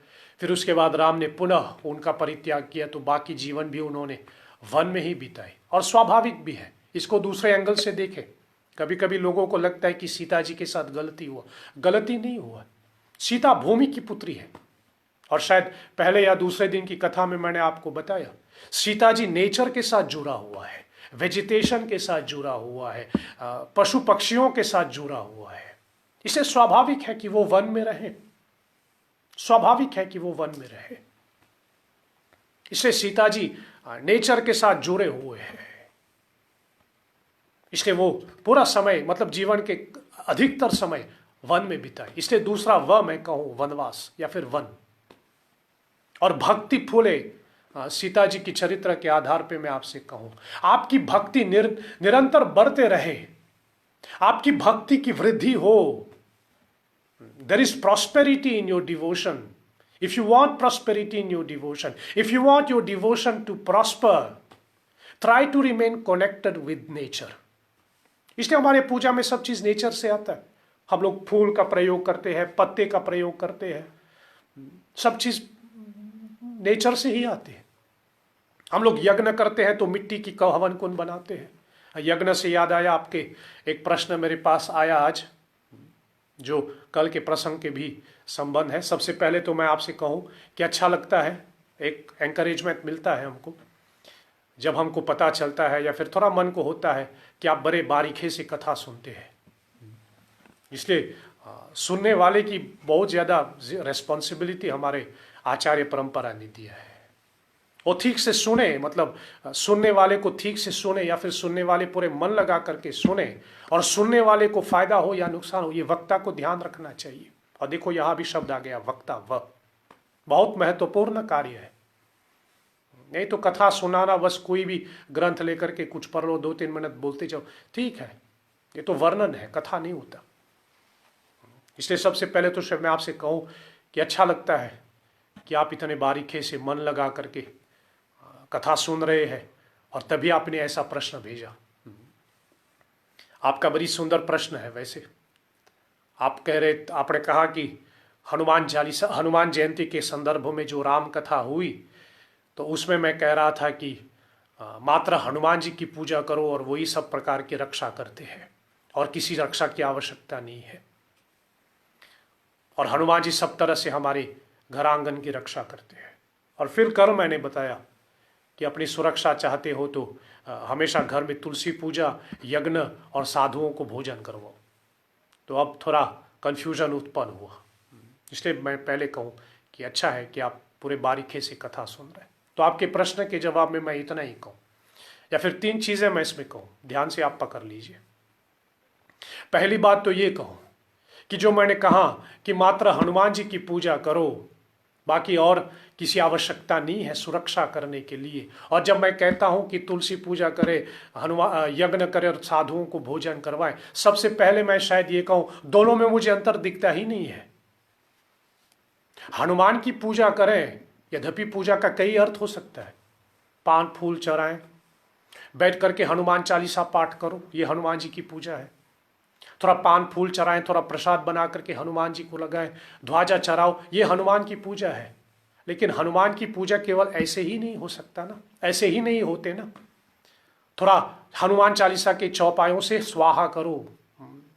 फिर उसके बाद राम ने पुनः उनका परित्याग किया तो बाकी जीवन भी उन्होंने वन में ही बिताए। और स्वाभाविक भी है, इसको दूसरे एंगल से देखें। कभी कभी लोगों को लगता है कि सीता जी के साथ गलती हुआ, गलती नहीं हुआ। सीता भूमि की पुत्री है, और शायद पहले या दूसरे दिन की कथा में मैंने आपको बताया, सीता जी नेचर के साथ जुड़ा हुआ है, वेजिटेशन के साथ जुड़ा हुआ है, पशु पक्षियों के साथ जुड़ा हुआ है। इसे स्वाभाविक है कि वो वन में रहें, स्वाभाविक है कि वो वन में रहे। इसलिए सीता जी नेचर के साथ जुड़े हुए हैं, इसलिए वो पूरा समय मतलब जीवन के अधिकतर समय वन में बिताए। इसलिए दूसरा व मैं कहूं वनवास या फिर वन। और भक्ति फूले सीता जी की चरित्र के आधार पे मैं आपसे कहूं, आपकी भक्ति निरंतर बढ़ते रहे, आपकी भक्ति की वृद्धि हो। There is prosperity in your devotion. If you want prosperity in your devotion, if you want your devotion to prosper, try to remain connected with nature. इसलिए हमारे पूजा में सब चीज नेचर से आता है। हम लोग फूल का प्रयोग करते हैं, पत्ते का प्रयोग करते हैं, सब चीज नेचर से ही आती है। हम लोग यज्ञ करते हैं तो मिट्टी की हवन कुंड बनाते हैं। यज्ञ से याद आया, आपके एक प्रश्न मेरे पास आया आज, जो कल के प्रसंग के भी संबंध है। सबसे पहले तो मैं आपसे कहूं कि अच्छा लगता है, एक एंकरेजमेंट मिलता है हमको जब हमको पता चलता है या फिर थोड़ा मन को होता है कि आप बड़े बारीकी से कथा सुनते हैं। इसलिए सुनने वाले की बहुत ज़्यादा रेस्पॉन्सिबिलिटी हमारे आचार्य परंपरा ने दिया है। वो ठीक से सुने, मतलब सुनने वाले को ठीक से सुने या फिर सुनने वाले पूरे मन लगा करके सुने, और सुनने वाले को फायदा हो या नुकसान हो, ये वक्ता को ध्यान रखना चाहिए। और देखो यहाँ भी शब्द आ गया वक्ता, वह बहुत महत्वपूर्ण कार्य है। नहीं तो कथा सुनाना, बस कोई भी ग्रंथ लेकर के कुछ पढ़ लो, 2-3 मिनट बोलते जाओ, ठीक है, ये तो वर्णन है, कथा नहीं होता। इसलिए सबसे पहले तो मैं आपसे कहूं कि अच्छा लगता है कि आप इतने बारीकी से मन लगा करके कथा सुन रहे हैं, और तभी आपने ऐसा प्रश्न भेजा। आपका बड़ी सुंदर प्रश्न है। वैसे आप कह रहे, आपने कहा कि हनुमान चालीसा, हनुमान जयंती के संदर्भ में जो राम कथा हुई, तो उसमें मैं कह रहा था कि मात्र हनुमान जी की पूजा करो और वही सब प्रकार की रक्षा करते हैं, और किसी रक्षा की आवश्यकता नहीं है। और हनुमान जी सब तरह से हमारे घर आंगन की रक्षा करते हैं। और फिर कल मैंने बताया कि अपनी सुरक्षा चाहते हो तो हमेशा घर में तुलसी पूजा, यज्ञ और साधुओं को भोजन करवाओ। तो अब थोड़ा कन्फ्यूजन उत्पन्न हुआ, इसलिए मैं पहले कहूँ कि अच्छा है कि आप पूरे बारीकी से कथा सुन रहे हैं। तो आपके प्रश्न के जवाब में मैं इतना ही कहूँ, या फिर 3 चीज़ें मैं इसमें कहूँ, ध्यान से आप पकड़ लीजिए। पहली बात तो ये कहूँ कि जो मैंने कहा कि मात्र हनुमान जी की पूजा करो, बाकी और किसी आवश्यकता नहीं है सुरक्षा करने के लिए। और जब मैं कहता हूं कि तुलसी पूजा करे, हनुमान यज्ञ करे और साधुओं को भोजन करवाए, सबसे पहले मैं शायद ये कहूं, दोनों में मुझे अंतर दिखता ही नहीं है। हनुमान की पूजा करें, यद्यपि पूजा का कई अर्थ हो सकता है। पान फूल चढ़ाएं, बैठ करके हनुमान चालीसा पाठ करो, ये हनुमान जी की पूजा है। थोड़ा पान फूल चढ़ाएं, थोड़ा प्रसाद बना करके हनुमान जी को लगाएं, ध्वजा चढ़ाओ, ये हनुमान की पूजा है। लेकिन हनुमान की पूजा केवल ऐसे ही नहीं हो सकता ना, ऐसे ही नहीं होते ना। थोड़ा हनुमान चालीसा के चौपायों से स्वाहा करो,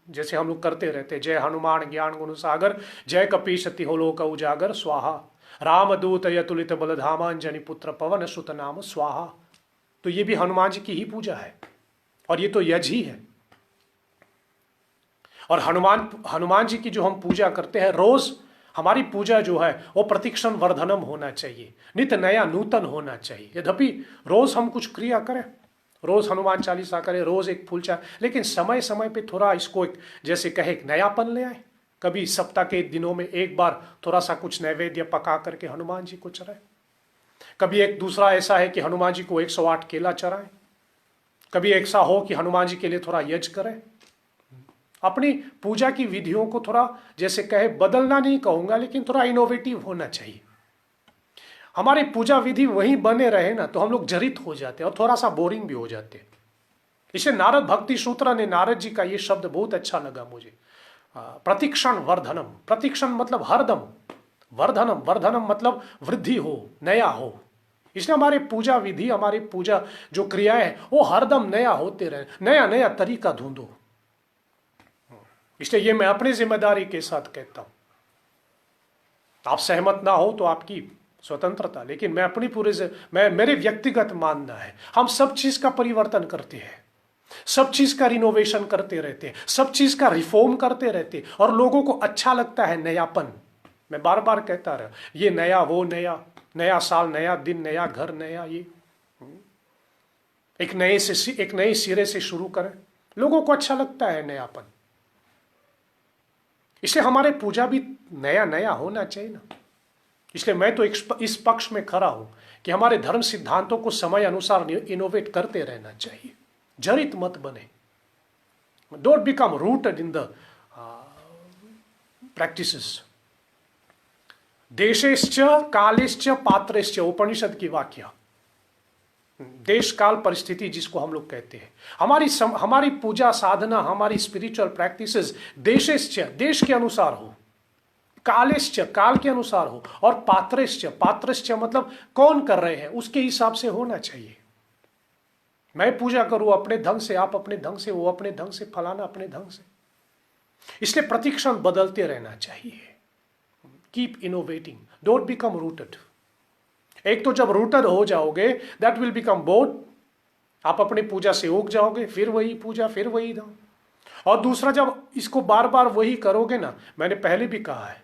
जैसे हम लोग करते रहते, जय हनुमान ज्ञान गुण सागर, जय कपीश तिहो लोक उजागर स्वाहा, रामदूत यतुलित बलधामा अंजनी पुत्र पवन सुत नाम स्वाहा। तो ये भी हनुमान जी की ही पूजा है, और ये तो यज्ञ ही है। और हनुमान जी की जो हम पूजा करते हैं, रोज हमारी पूजा जो है वो प्रतिक्षण वर्धनम होना चाहिए, नित्य नया नूतन होना चाहिए। यद्यपि रोज हम कुछ क्रिया करें, रोज हनुमान चालीसा करें, रोज एक फूल चाय, लेकिन समय समय पे थोड़ा इसको एक, जैसे कहे, एक नयापन ले आए। कभी सप्ताह के दिनों में एक बार थोड़ा सा कुछ नैवेद्य पका करके हनुमान जी को चढ़ाए। कभी एक दूसरा ऐसा है कि हनुमान जी को 108 केला चढ़ाएं। कभी ऐसा हो कि हनुमान जी के लिए थोड़ा यज्ञ करें। अपनी पूजा की विधियों को थोड़ा, जैसे कहे, बदलना नहीं कहूंगा, लेकिन थोड़ा इनोवेटिव होना चाहिए। हमारी पूजा विधि वहीं बने रहे ना तो हम लोग जरित हो जाते हैं और थोड़ा सा बोरिंग भी हो जाते हैं। इसे नारद भक्ति सूत्र ने, नारद जी का ये शब्द बहुत अच्छा लगा मुझे, प्रतिक्षण वर्धनम। प्रतिक्षण मतलब हरदम, वर्धनम, वर्धनम मतलब वृद्धि हो, नया हो। इसलिए हमारी पूजा विधि, हमारी पूजा जो क्रियाएं हैं वो हरदम नया होते रहे, नया नया तरीका ढूंढो। इसलिए ये मैं अपनी जिम्मेदारी के साथ कहता हूं। आप सहमत ना हो तो आपकी स्वतंत्रता, लेकिन मैं अपनी मेरे व्यक्तिगत मानना है, हम सब चीज का परिवर्तन करते हैं, सब चीज का रिनोवेशन करते रहते हैं, सब चीज का रिफॉर्म करते रहते हैं, और लोगों को अच्छा लगता है नयापन। मैं बार बार कहता रहा, ये नया वो नया, नया साल नया दिन नया घर नया, ये एक नए सिरे से शुरू करें। लोगों को अच्छा लगता है नयापन, इसलिए हमारे पूजा भी नया नया होना चाहिए ना। इसलिए मैं तो इस पक्ष में खड़ा हूं कि हमारे धर्म सिद्धांतों को समय अनुसार इनोवेट करते रहना चाहिए, जड़ित मत बने। Don't become rooted in the practices. देशेश्च कालेश्च पात्रेश्च, उपनिषद की वाक्य। देश काल परिस्थिति जिसको हम लोग कहते हैं, हमारी पूजा साधना, हमारी स्पिरिचुअल प्रैक्टिसेस देशेश्च, देश के अनुसार हो, कालेश्च, काल के अनुसार हो, और पात्रेश्च, पात्रेश्च मतलब कौन कर रहे हैं उसके हिसाब से होना चाहिए। मैं पूजा करूं अपने ढंग से, आप अपने ढंग से, वो अपने ढंग से, फलाना अपने ढंग से। इसलिए प्रतिक्षण बदलते रहना चाहिए। Keep innovating, don't become rooted. एक तो जब रूटेड हो जाओगे, दैट विल बिकम बोर्ड, आप अपनी पूजा से उग जाओगे, फिर वही पूजा, फिर वही दान। और दूसरा, जब इसको बार बार वही करोगे ना, मैंने पहले भी कहा है,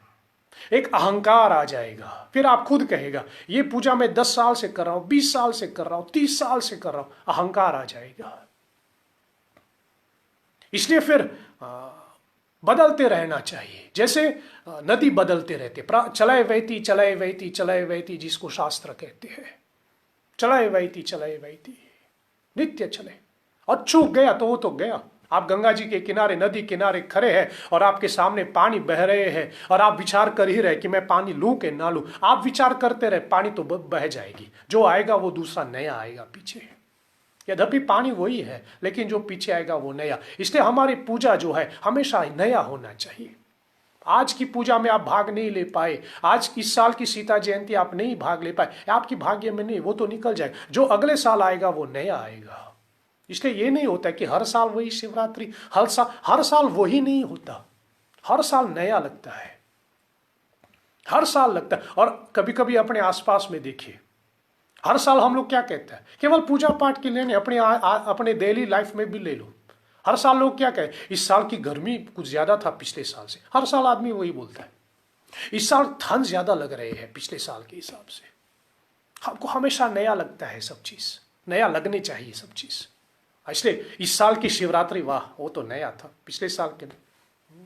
एक अहंकार आ जाएगा। फिर आप खुद कहेगा ये पूजा मैं 10 साल से कर रहा हूं, 20 साल से कर रहा हूं, 30 साल से कर रहा हूं, अहंकार आ जाएगा। इसलिए फिर बदलते रहना चाहिए, जैसे नदी बदलते रहते, चलाए वहती चलाए वहती चलाए वहती, जिसको शास्त्र कहते हैं, चलाए वहती नित्य चले। और चूक गया तो वो तो गया। आप गंगा जी के किनारे, नदी किनारे खड़े हैं और आपके सामने पानी बह रहे हैं, और आप विचार कर ही रहे कि मैं पानी लूं कि ना लूं। आप विचार करते रहे, पानी तो बह जाएगी, जो आएगा वो दूसरा नया आएगा पीछे। यद्यपि पानी वही है, लेकिन जो पीछे आएगा वो नया। इसलिए हमारी पूजा जो है हमेशा नया होना चाहिए। आज की पूजा में आप भाग नहीं ले पाए, आज इस साल की सीता जयंती आप नहीं भाग ले पाए, आपकी भाग्य में नहीं, वो तो निकल जाएगा। जो अगले साल आएगा वो नया आएगा। इसलिए ये नहीं होता कि हर साल वही शिवरात्रि, हर साल वही नहीं होता, हर साल नया लगता है, हर साल लगता है। और कभी कभी अपने आसपास में देखिए, हर साल हम लोग क्या कहते हैं, केवल पूजा पाठ के लिए नहीं, अपने डेली लाइफ में भी ले लो। हर साल लोग क्या कहें, इस साल की गर्मी कुछ ज्यादा था पिछले साल से, हर साल आदमी वही बोलता है। इस साल ठंड ज्यादा लग रहे हैं पिछले साल के हिसाब से। हमको हमेशा नया लगता है, सब चीज नया लगनी चाहिए, सब चीज। इसलिए इस साल की शिवरात्रि, वाह वो तो नया था, पिछले साल के नहीं।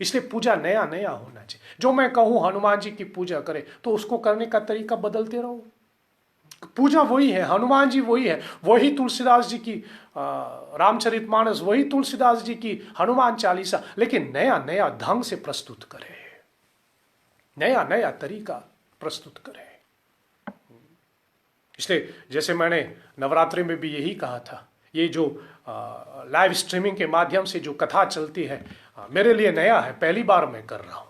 इसलिए पूजा नया नया होना चाहिए। जो मैं कहूं हनुमान जी की पूजा करें, तो उसको करने का तरीका बदलते रहो। पूजा वही है, हनुमान जी वही है, वही तुलसीदास जी की रामचरितमानस, वही तुलसीदास जी की हनुमान चालीसा, लेकिन नया नया ढंग से प्रस्तुत करे, नया नया तरीका प्रस्तुत करे। इसलिए जैसे मैंने नवरात्रि में भी यही कहा था, ये जो लाइव स्ट्रीमिंग के माध्यम से जो कथा चलती है, मेरे लिए नया है, पहली बार मैं कर रहा हूं।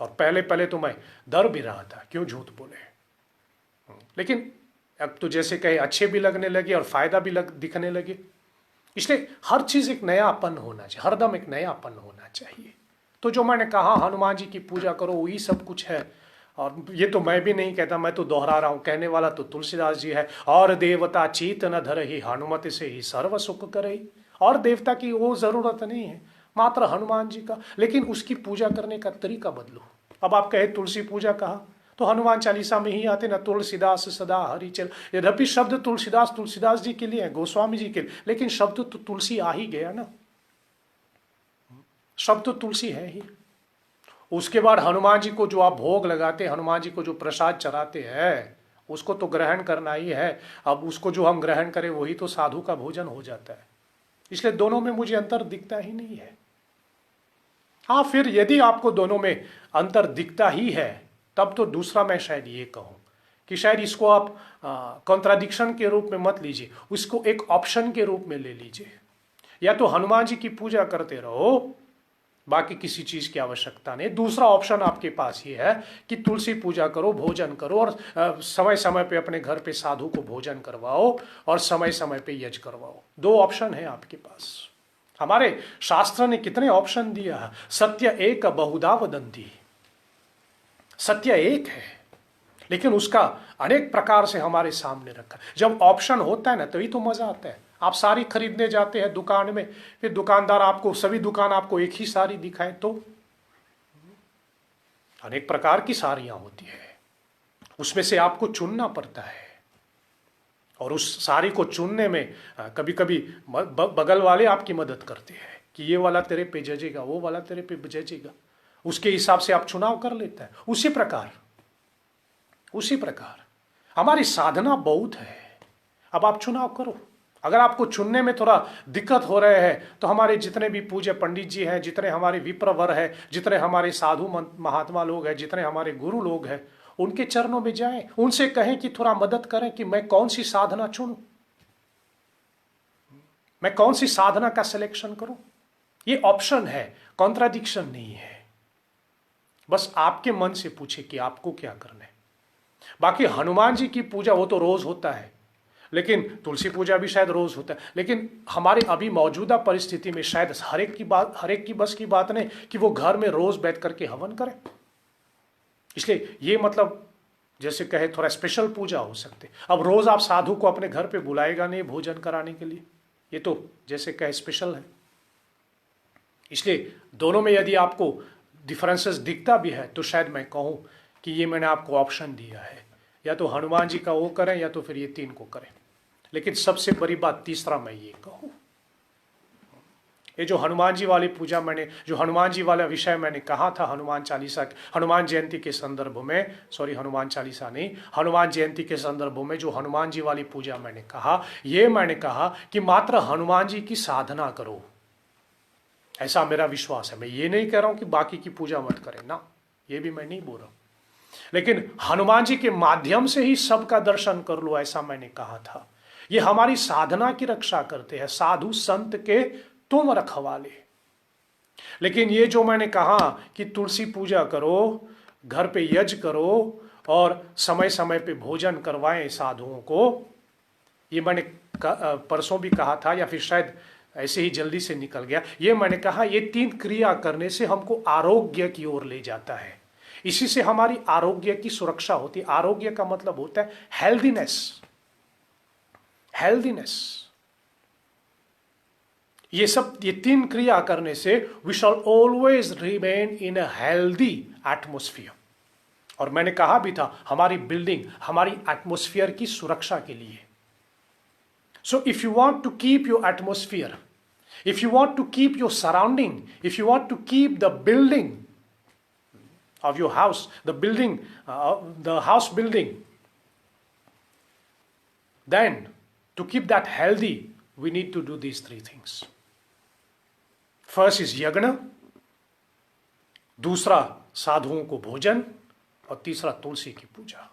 और पहले पहले तो मैं डर भी रहा था, क्यों झूठ बोले, लेकिन अब तो जैसे कहे अच्छे भी लगने लगे और फायदा भी दिखने लगे। इसलिए हर चीज एक नयापन होना चाहिए, हरदम एक नयापन होना चाहिए। तो जो मैंने कहा हनुमान जी की पूजा करो, वही सब कुछ है। और ये तो मैं भी नहीं कहता, मैं तो दोहरा रहा हूं, कहने वाला तो तुलसीदास जी है। और देवता चीत न धरहि, हनुमत से ही सर्व सुख करहि। और देवता की वो जरूरत नहीं है, मात्र हनुमान जी का। लेकिन उसकी पूजा करने का तरीका बदलो। अब आप कहे तुलसी पूजा कहा, तो हनुमान चालीसा में ही आते ना, तुलसीदास सदा हरि चल। यद्यपि शब्द तुलसीदास जी के लिए है, गोस्वामी जी के लिए, लेकिन शब्द तो तुलसी आ ही गया ना, शब्द तो तुलसी है ही। उसके बाद हनुमान जी को जो आप भोग लगाते हैं, हनुमान जी को जो प्रसाद चढ़ाते हैं, उसको तो ग्रहण करना ही है। अब उसको जो हम ग्रहण करें वही तो साधु का भोजन हो जाता है। इसलिए दोनों में मुझे अंतर दिखता ही नहीं है। हाँ, फिर यदि आपको दोनों में अंतर दिखता ही है, तब तो दूसरा मैं शायद ये कहूं कि शायद इसको आप कॉन्ट्राडिक्शन के रूप में मत लीजिए, उसको एक ऑप्शन के रूप में ले लीजिए। या तो हनुमान जी की पूजा करते रहो, बाकी किसी चीज की आवश्यकता नहीं। दूसरा ऑप्शन आपके पास ये है कि तुलसी पूजा करो, भोजन करो, और समय समय पे अपने घर पे साधु को भोजन करवाओ, और समय समय पे यज्ञ करवाओ। दो ऑप्शन है आपके पास। हमारे शास्त्र ने कितने ऑप्शन दिया है। सत्य एक बहुधा वदंती, सत्य एक है, लेकिन उसका अनेक प्रकार से हमारे सामने रखा। जब ऑप्शन होता है ना, तभी तो मजा आता है। आप साड़ी खरीदने जाते हैं दुकान में, फिर दुकानदार आपको, सभी दुकान आपको एक ही साड़ी दिखाए, तो अनेक प्रकार की साड़ियां होती है, उसमें से आपको चुनना पड़ता है। और उस साड़ी को चुनने में कभी कभी बगल वाले आपकी मदद करते हैं कि ये वाला तेरे पे जचेगा, वो वाला तेरे पे जचेगा, उसके हिसाब से आप चुनाव कर लेता है। उसी प्रकार हमारी साधना बहुत है। अब आप चुनाव करो। अगर आपको चुनने में थोड़ा दिक्कत हो रहे हैं तो हमारे जितने भी पूज्य पंडित जी हैं, जितने हमारे विप्रवर हैं, जितने हमारे साधु महात्मा लोग हैं, जितने हमारे गुरु लोग हैं, उनके चरणों में जाएं, उनसे कहें कि थोड़ा मदद करें कि मैं कौन सी साधना चुनूं, मैं कौन सी साधना का सिलेक्शन करूं। ये ऑप्शन है, कॉन्ट्राडिक्शन नहीं है। बस आपके मन से पूछे कि आपको क्या करना है। बाकी हनुमान जी की पूजा वो तो रोज होता है, लेकिन तुलसी पूजा भी शायद रोज होता है, लेकिन हमारे अभी मौजूदा परिस्थिति में शायद हर एक की बस की बात नहीं कि वो घर में रोज बैठ करके हवन करें। इसलिए ये मतलब जैसे कहे थोड़ा स्पेशल पूजा हो सकते। अब रोज आप साधु को अपने घर पे बुलाएगा नहीं भोजन कराने के लिए, ये तो जैसे कहे स्पेशल है। इसलिए दोनों में यदि आपको डिफरेंसेस दिखता भी है तो शायद मैं कहूं कि ये मैंने आपको ऑप्शन दिया है, या तो हनुमान जी का वो करें या तो फिर ये 3 को करें। लेकिन सबसे बड़ी बात तीसरा मैं ये कहूं, ये जो हनुमान जी वाली पूजा जो हनुमान जी वाला विषय मैंने कहा था हनुमान जयंती के संदर्भ में, सॉरी हनुमान चालीसा नहीं, हनुमान जयंती के संदर्भ में जो हनुमान जी वाली पूजा मैंने कहा कि मात्र हनुमान जी की साधना करो, ऐसा मेरा विश्वास है। मैं ये नहीं कह रहा हूं कि बाकी की पूजा मत करें ना, ये भी मैं नहीं बोल रहा हूं, लेकिन हनुमान जी के माध्यम से ही सबका दर्शन कर लो, ऐसा मैंने कहा था। ये हमारी साधना की रक्षा करते हैं, साधु संत के तुम रखवाले। लेकिन ये जो मैंने कहा कि तुलसी पूजा करो, घर पे यज्ञ करो और समय समय पे भोजन करवाएं साधुओं को, ये मैंने परसों भी कहा था, या फिर शायद ऐसे ही जल्दी से निकल गया। ये मैंने कहा ये 3 क्रिया करने से हमको आरोग्य की ओर ले जाता है। इसी से हमारी आरोग्य की सुरक्षा होती है। आरोग्य का मतलब होता है हेल्दीनेस। ये 3 क्रिया करने से we shall always remain in a healthy atmosphere. और मैंने कहा भी था हमारी बिल्डिंग, हमारी एटमोस्फियर की सुरक्षा के लिए। So if you want to keep your atmosphere, if you want to keep your surrounding, if you want to keep the building of your house, the house building, then to keep that healthy, we need to do these 3 things. First is यज्ञ, दूसरा साधुओं को भोजन, और तीसरा तुलसी की पूजा।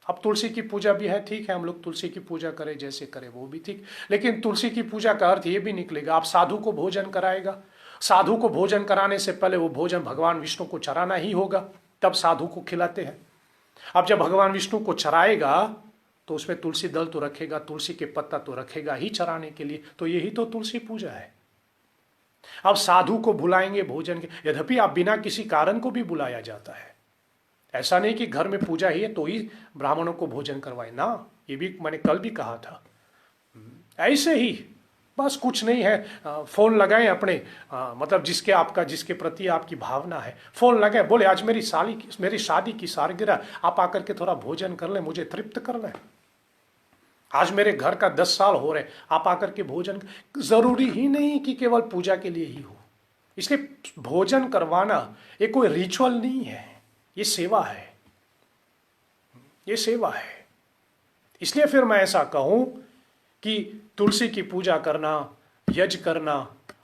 अब तुलसी की पूजा भी है, ठीक है, हम लोग तुलसी की पूजा करें जैसे करें वो भी ठीक, लेकिन तुलसी की पूजा का अर्थ ये भी निकलेगा आप साधु को भोजन कराएगा। साधु को भोजन कराने से पहले वो भोजन भगवान विष्णु को चराना ही होगा, तब साधु को खिलाते हैं। अब जब भगवान विष्णु को चराएगा तो उसमें तुलसी दल तो रखेगा, तुलसी के पत्ता तो रखेगा ही चराने के लिए, तो यही तो तुलसी पूजा है। अब साधु को बुलाएंगे भोजन के, यद्यपि आप बिना किसी कारण को भी बुलाया जाता है, ऐसा नहीं कि घर में पूजा ही है तो ही ब्राह्मणों को भोजन करवाए ना, ये भी मैंने कल भी कहा था। ऐसे ही बस कुछ नहीं है, फोन लगाएं अपने मतलब जिसके प्रति आपकी भावना है, फोन लगाएं, बोले आज मेरी शादी की सालगिरह, आप आकर के थोड़ा भोजन कर लें, मुझे तृप्त कर लें। आज मेरे घर का 10 साल हो रहे, आप आकर के भोजन, जरूरी ही नहीं कि केवल पूजा के लिए ही हो। इसलिए भोजन करवाना ये कोई रिचुअल नहीं है, ये सेवा है, ये सेवा है। इसलिए फिर मैं ऐसा कहूं कि तुलसी की पूजा करना, यज्ञ करना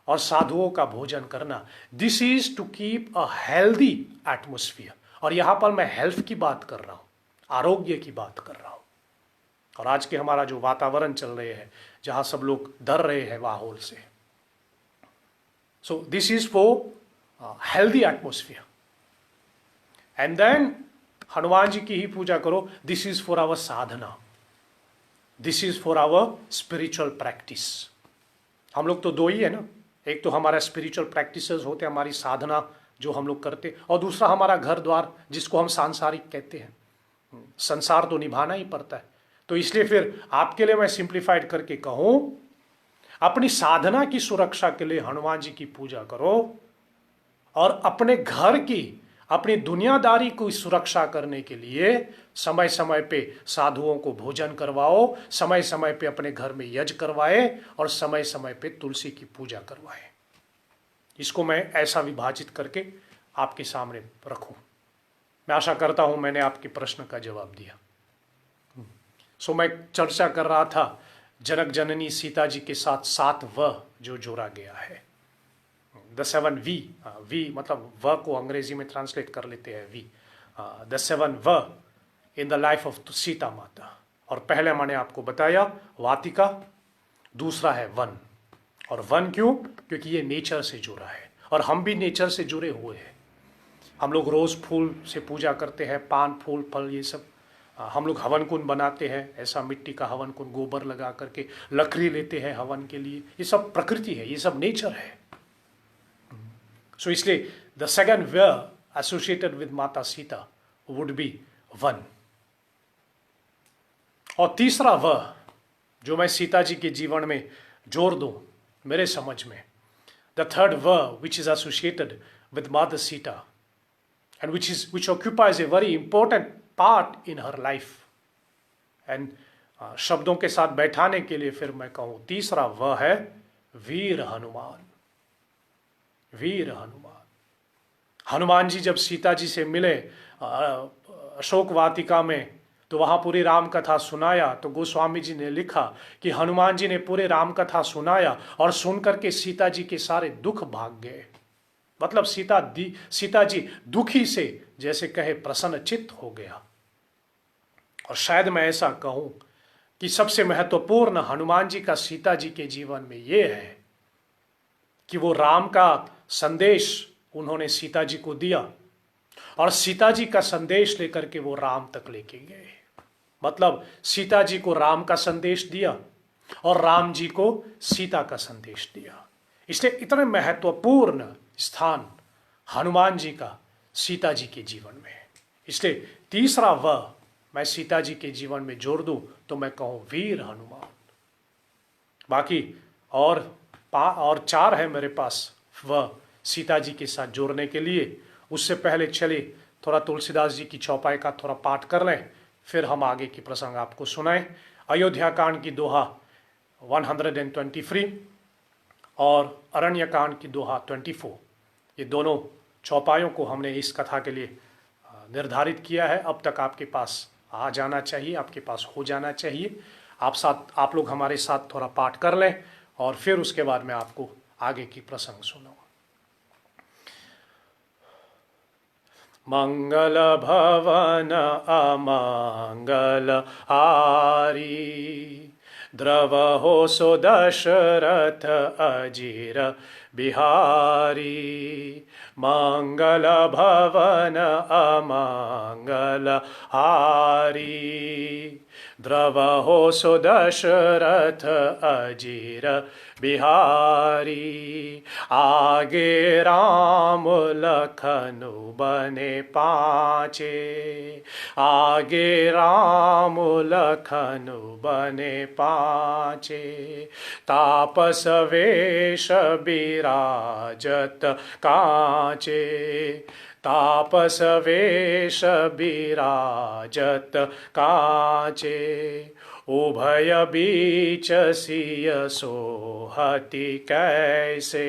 और साधुओं का भोजन करना, this is to keep a healthy atmosphere. और यहां पर मैं हेल्थ की बात कर रहा हूं, आरोग्य की बात कर रहा हूं। और आज के हमारा जो वातावरण चल रहे हैं, जहां सब लोग डर रहे हैं माहौल से, so this is for healthy atmosphere. And then Hanuman ji की ही पूजा करो, this is for our sadhana, this is for our spiritual practice. हम लोग तो 2 ही है ना, एक तो हमारा स्पिरिचुअल प्रैक्टिसेस होते हैं, हमारी साधना जो हम लोग करते, और दूसरा हमारा घर द्वार जिसको हम सांसारिक कहते हैं। संसार तो निभाना ही पड़ता है। तो इसलिए फिर आपके लिए मैं सिंप्लीफाइड करके कहूं, अपनी साधना की सुरक्षा के लिए हनुमान जी की पूजा करो, और अपने घर की, अपनी दुनियादारी की सुरक्षा करने के लिए समय समय पे साधुओं को भोजन करवाओ, समय समय पे अपने घर में यज्ञ करवाए और समय समय पे तुलसी की पूजा करवाए। इसको मैं ऐसा विभाजित करके आपके सामने रखूं। मैं आशा करता हूं मैंने आपके प्रश्न का जवाब दिया। मैं चर्चा कर रहा था जनक जननी सीता जी के साथ 7 व जो जोड़ा गया है, द 7 वी। वी मतलब व को अंग्रेजी में ट्रांसलेट कर लेते हैं वी। द 7 व in the life of Sita माता। और पहले मैंने आपको बताया वाटिका, दूसरा है वन। और वन क्यों? क्योंकि ये नेचर से जुड़ा है और हम भी नेचर से जुड़े हुए हैं। हम लोग रोज फूल से पूजा करते हैं, पान फूल फल ये सब। हम लोग हवन कुंड बनाते हैं, ऐसा मिट्टी का हवन कुंड, गोबर लगा करके लकड़ी लेते हैं हवन के लिए। ये सब प्रकृति है, ये सब नेचर है। सो इसलिए द सेकंड व एसोसिएटेड विद माता सीता वुड बी वन। और तीसरा व जो मैं सीता जी के जीवन में जोड़ दूं मेरे समझ में, द थर्ड व which is associated with mother Sita and which occupies a very important part in her life and शब्दों के साथ बैठाने के लिए फिर मैं कहूं तीसरा वह है वीर हनुमान। वीर हनुमान। हनुमान जी जब सीता जी से मिले अशोक वाटिका में, तो वहां पूरी राम कथा सुनाया। तो गोस्वामी जी ने लिखा कि हनुमान जी ने पूरे राम कथा सुनाया और सुनकर के सीता जी के सारे दुख भाग गए। मतलब सीता जी दुखी से जैसे कहे प्रसन्नचित्त हो गया। और शायद मैं ऐसा कहूं कि सबसे महत्वपूर्ण हनुमान जी का सीता जी के जीवन में यह है कि वो राम का संदेश उन्होंने सीता जी को दिया और सीता जी का संदेश लेकर के वो राम तक लेके गए। मतलब सीता जी को राम का संदेश दिया और राम जी को सीता का संदेश दिया। इसलिए इतने महत्वपूर्ण स्थान हनुमान जी का सीता जी के जीवन में है। इसलिए तीसरा व मैं सीता जी के जीवन में जोड़ दूं तो मैं कहूं वीर हनुमान। बाकी और 4 है मेरे पास व सीता जी के साथ जोड़ने के लिए। उससे पहले चलिए थोड़ा तुलसीदास जी की चौपाई का थोड़ा पाठ कर लें, फिर हम आगे की प्रसंग आपको सुनाएं। अयोध्या कांड की दोहा 123 और अरण्य कांड की दोहा 24, ये दोनों चौपाइयों को हमने इस कथा के लिए निर्धारित किया है। अब तक आपके पास आ जाना चाहिए, आपके पास हो जाना चाहिए। आप लोग हमारे साथ थोड़ा पाठ कर लें और फिर उसके बाद मैं आपको आगे की प्रसंग सुनाऊंगा। मंगल भवन अमंगल हारी, द्रवहो सो दशरथ अजीर बिहारी। मंगल भवन अमंगल हारी, द्रवहो सो दशरथ अजीर बिहारी। आगे राम लखनु बने पाँचे, आगे राम लखनु बने पाँचे। तापस वेश बिराजत कांचे, तापस वेश बिराजत कांचे। उभय बीच सिय सोहति कैसे,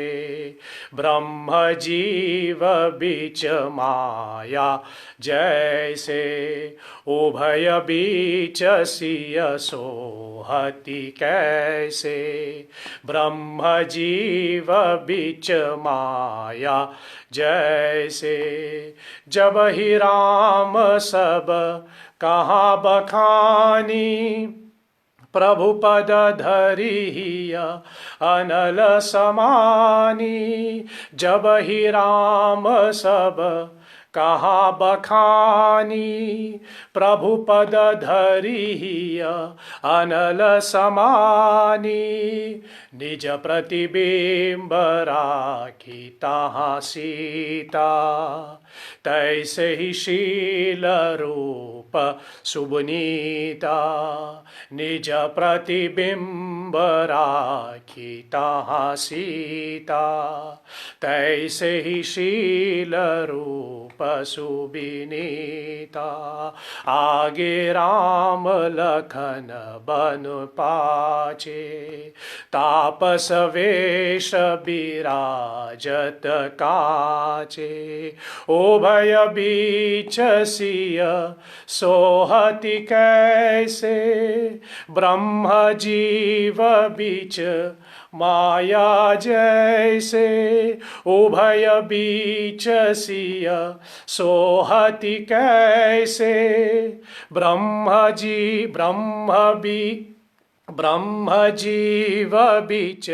ब्रह्म जीव बीच माया जैसे। उभय बीच सिय सोहति कैसे, ब्रह्म जीव बीच माया जैसे। जब ही राम सब कहाँ बखानी, प्रभु पद धरिया अनल समानी। जब ही राम सब कहाँ बखानी, प्रभु पद धरिया अनल समानी। निज प्रतिबिंब राखी तहाँ सीता, तैसे ही शील रूप सुबनीता। निज प्रतिबिंब राखी तहाँ सीता, तैसे ही शील रूप पशु विनीता, आगे राम लखन बन पाचे, तापस वेश विराजत काचे, उभय बीच सिय सोहति कैसे, ब्रह्म जीव बीच माया जैसे, उभय बीच सिय सोहति कैसे, ब्रह्म जीव बीच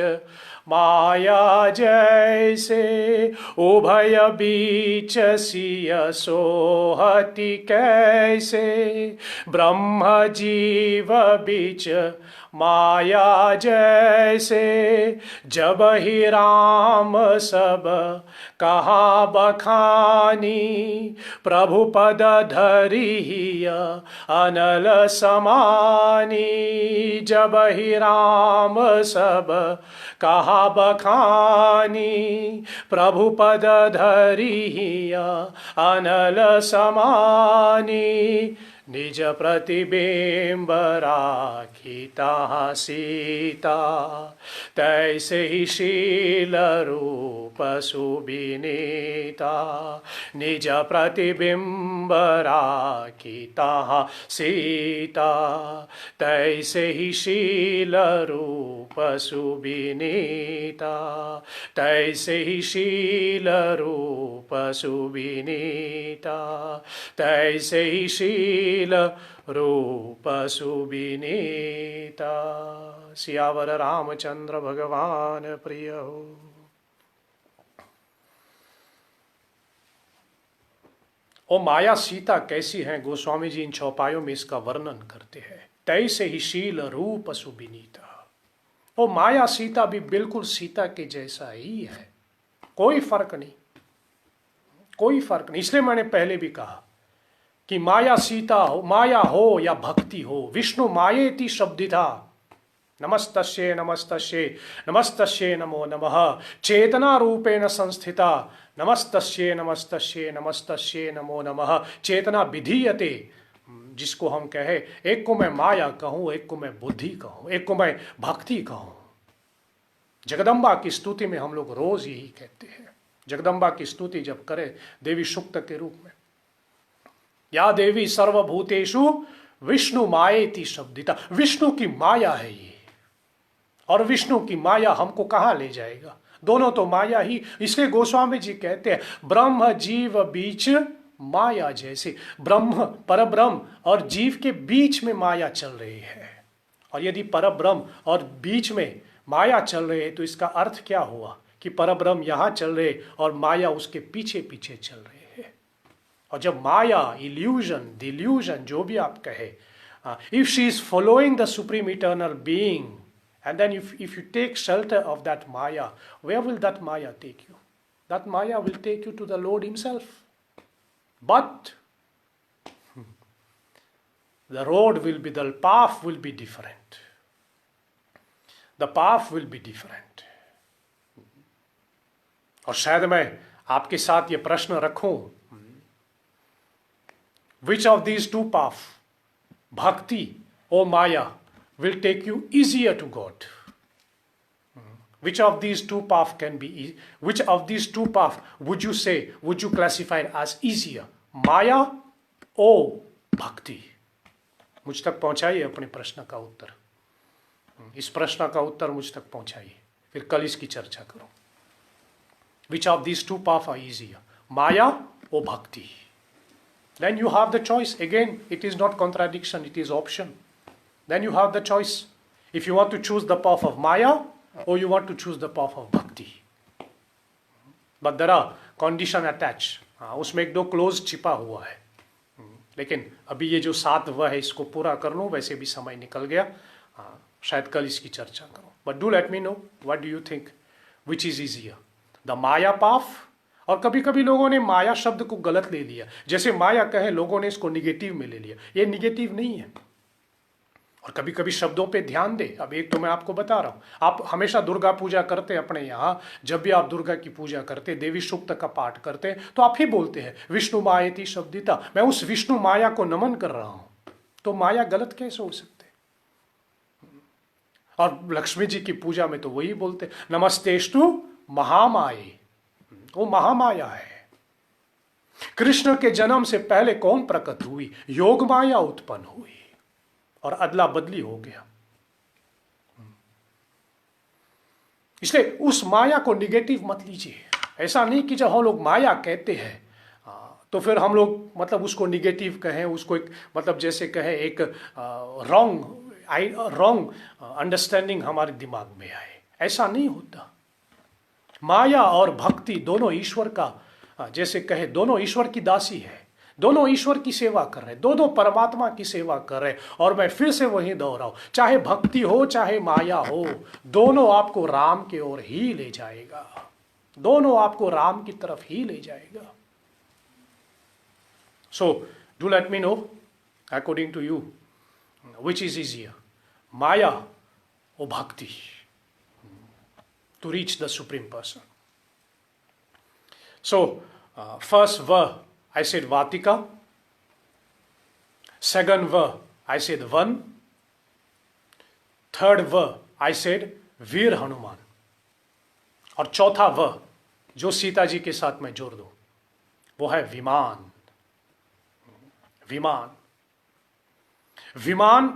माया जैसे, उभय बीच सिय सोहति कैसे, ब्रह्म जीव बीच माया जैसे, जब ही राम सब कहा बखानी, प्रभु पद धरी अनल समानी, जब ही राम सब कहा बखानी, प्रभु पद धरी अनल समानी, निज प्रतिबिंब राखिता सीता, तैसे ही शील रूप सुबिनीता, निज प्रतिबिंब राखिता सीता, तैसे ही शील रूप सुबिनीता, तैसे ही शील रूप सुबिनीता, तैसे ही शील रूप सुबिनीता। सियावर रामचंद्र भगवान प्रिय हो। ओ माया सीता कैसी है, गोस्वामी जी इन चौपायों में इसका वर्णन करते हैं। तैसे ही शील रूप सुबिनीता, ओ माया सीता भी बिल्कुल सीता के जैसा ही है, कोई फर्क नहीं, कोई फर्क नहीं। इसलिए मैंने पहले भी कहा कि माया सीता हो, माया हो या भक्ति हो, विष्णु मायेति शब्दिता, नमस्तस्ये नमस्तस्ये नमस्तस्ये नमो नमः, चेतना रूपेण संस्थिता, नमस्तस्ये नमस्तस्ये नमस्तस्ये नमो नमः, चेतना विधीयते, जिसको हम कहे, एक को मैं माया कहूं, एक को मैं बुद्धि कहूं, एक को मैं भक्ति कहूं। जगदम्बा की स्तुति में हम लोग रोज यही कहते हैं। जगदम्बा की स्तुति जब करें देवी सूक्त के रूप में, या देवी सर्वभूतेषु विष्णु मायेति शब्दिता, विष्णु की माया है ये, और विष्णु की माया हमको कहाँ ले जाएगा, दोनों तो माया ही। इसलिए गोस्वामी जी कहते हैं ब्रह्म जीव बीच माया जैसे, ब्रह्म परब्रह्म और जीव के बीच में माया चल रही है, और यदि परब्रह्म और बीच में माया चल रही है तो इसका अर्थ क्या हुआ कि परब्रह्म यहाँ चल रहे और माया उसके पीछे पीछे चल रही है। और जब माया, इल्यूजन, डिल्यूजन, जो भी आप कहे, if she is following the supreme eternal being, and then if you take shelter of that maya, where will that maya take you? That maya will take you to the Lord himself. But the road will be, the path will be different. The path will be different. और शायद मैं आपके साथ ये प्रश्न रखूं, which of these two paths, bhakti or maya, will take you easier to God? Which of these two paths can be, which of these two paths would you say, would you classify as easier, maya or bhakti? मुझ तक पहुंचाइए अपने प्रश्न का उत्तर, इस प्रश्न का उत्तर मुझ तक पहुंचाइए, फिर कल इसकी चर्चा करो। Which of these two paths are easier, maya or bhakti? Then you have the choice. Again, it is not contradiction, it is option. Then you have the choice. If you want to choose the path of maya or you want to choose the path of bhakti. But there are condition attached. उसमें एक दो close छिपा हुआ है, लेकिन अभी ये जो 7 वह है इसको पूरा कर लूँ, वैसे भी समय निकल गया, शायद कल इसकी चर्चा करो। But do let me know, what do you think? Which is easier? The Maya path? और कभी कभी लोगों ने माया शब्द को गलत ले लिया, जैसे माया कहे लोगों ने इसको निगेटिव में ले लिया। ये निगेटिव नहीं है, और कभी कभी शब्दों पे ध्यान दे। अब एक तो मैं आपको बता रहा हूं, आप हमेशा दुर्गा पूजा करते अपने यहां, जब भी आप दुर्गा की पूजा करते, देवी सूक्त का पाठ करते, तो आप ही बोलते हैं विष्णु मायेति शब्दिता, मैं उस विष्णु माया को नमन कर रहा हूं। तो माया गलत कैसे हो सकते? और लक्ष्मी जी की पूजा में तो वही बोलते नमस्तेस्तु महामाये, वो महामाया है। कृष्ण के जन्म से पहले कौन प्रकट हुई? योग माया उत्पन्न हुई और अदला बदली हो गया। इसलिए उस माया को निगेटिव मत लीजिए। ऐसा नहीं कि जब हम लोग माया कहते हैं तो फिर हम लोग मतलब उसको निगेटिव कहें, उसको एक मतलब जैसे कहें एक रॉन्ग अंडरस्टैंडिंग हमारे दिमाग में आए। ऐसा नहीं होता। माया और भक्ति दोनों ईश्वर का, जैसे कहे दोनों ईश्वर की दासी है, दोनों ईश्वर की सेवा कर रहे, दोनों परमात्मा की सेवा कर रहे। और मैं फिर से वही दोहराऊं, चाहे भक्ति हो चाहे माया हो, दोनों आपको राम की ओर ही ले जाएगा, दोनों आपको राम की तरफ ही ले जाएगा। So do let me know according to you which is easier, Maya or Bhakti, to reach the Supreme Person. So, first verse I said Vatika, second verse I said Van, third verse I said वीर हनुमान, और चौथा वह जो सीता जी के साथ मैं जोड़ दूं वो है विमान। विमान विमान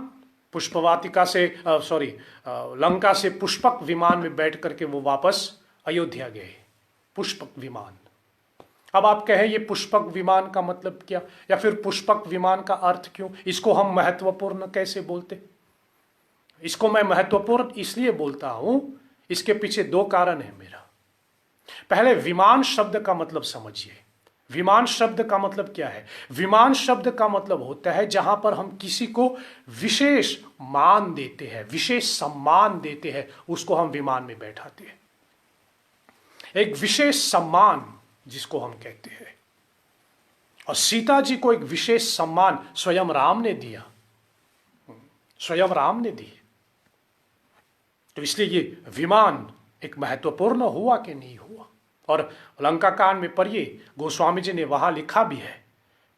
पुष्पवाटिका से लंका से पुष्पक विमान में बैठ करके वो वापस अयोध्या गए। पुष्पक विमान। अब आप कहें ये पुष्पक विमान का मतलब क्या, या फिर पुष्पक विमान का अर्थ क्यों, इसको हम महत्वपूर्ण कैसे बोलते? इसको मैं महत्वपूर्ण इसलिए बोलता हूं, इसके पीछे दो कारण है मेरा। पहले विमान शब्द का मतलब समझिए। विमान शब्द का मतलब क्या है? विमान शब्द का मतलब होता है जहां पर हम किसी को विशेष मान देते हैं, विशेष सम्मान देते हैं, उसको हम विमान में बैठाते हैं। एक विशेष सम्मान जिसको हम कहते हैं। और सीता जी को एक विशेष सम्मान स्वयं राम ने दिया, स्वयं राम ने दी। तो इसलिए ये विमान एक महत्वपूर्ण हुआ कि नहीं हुआ। और लंका कांड में पढ़िए, गोस्वामी जी ने वहां लिखा भी है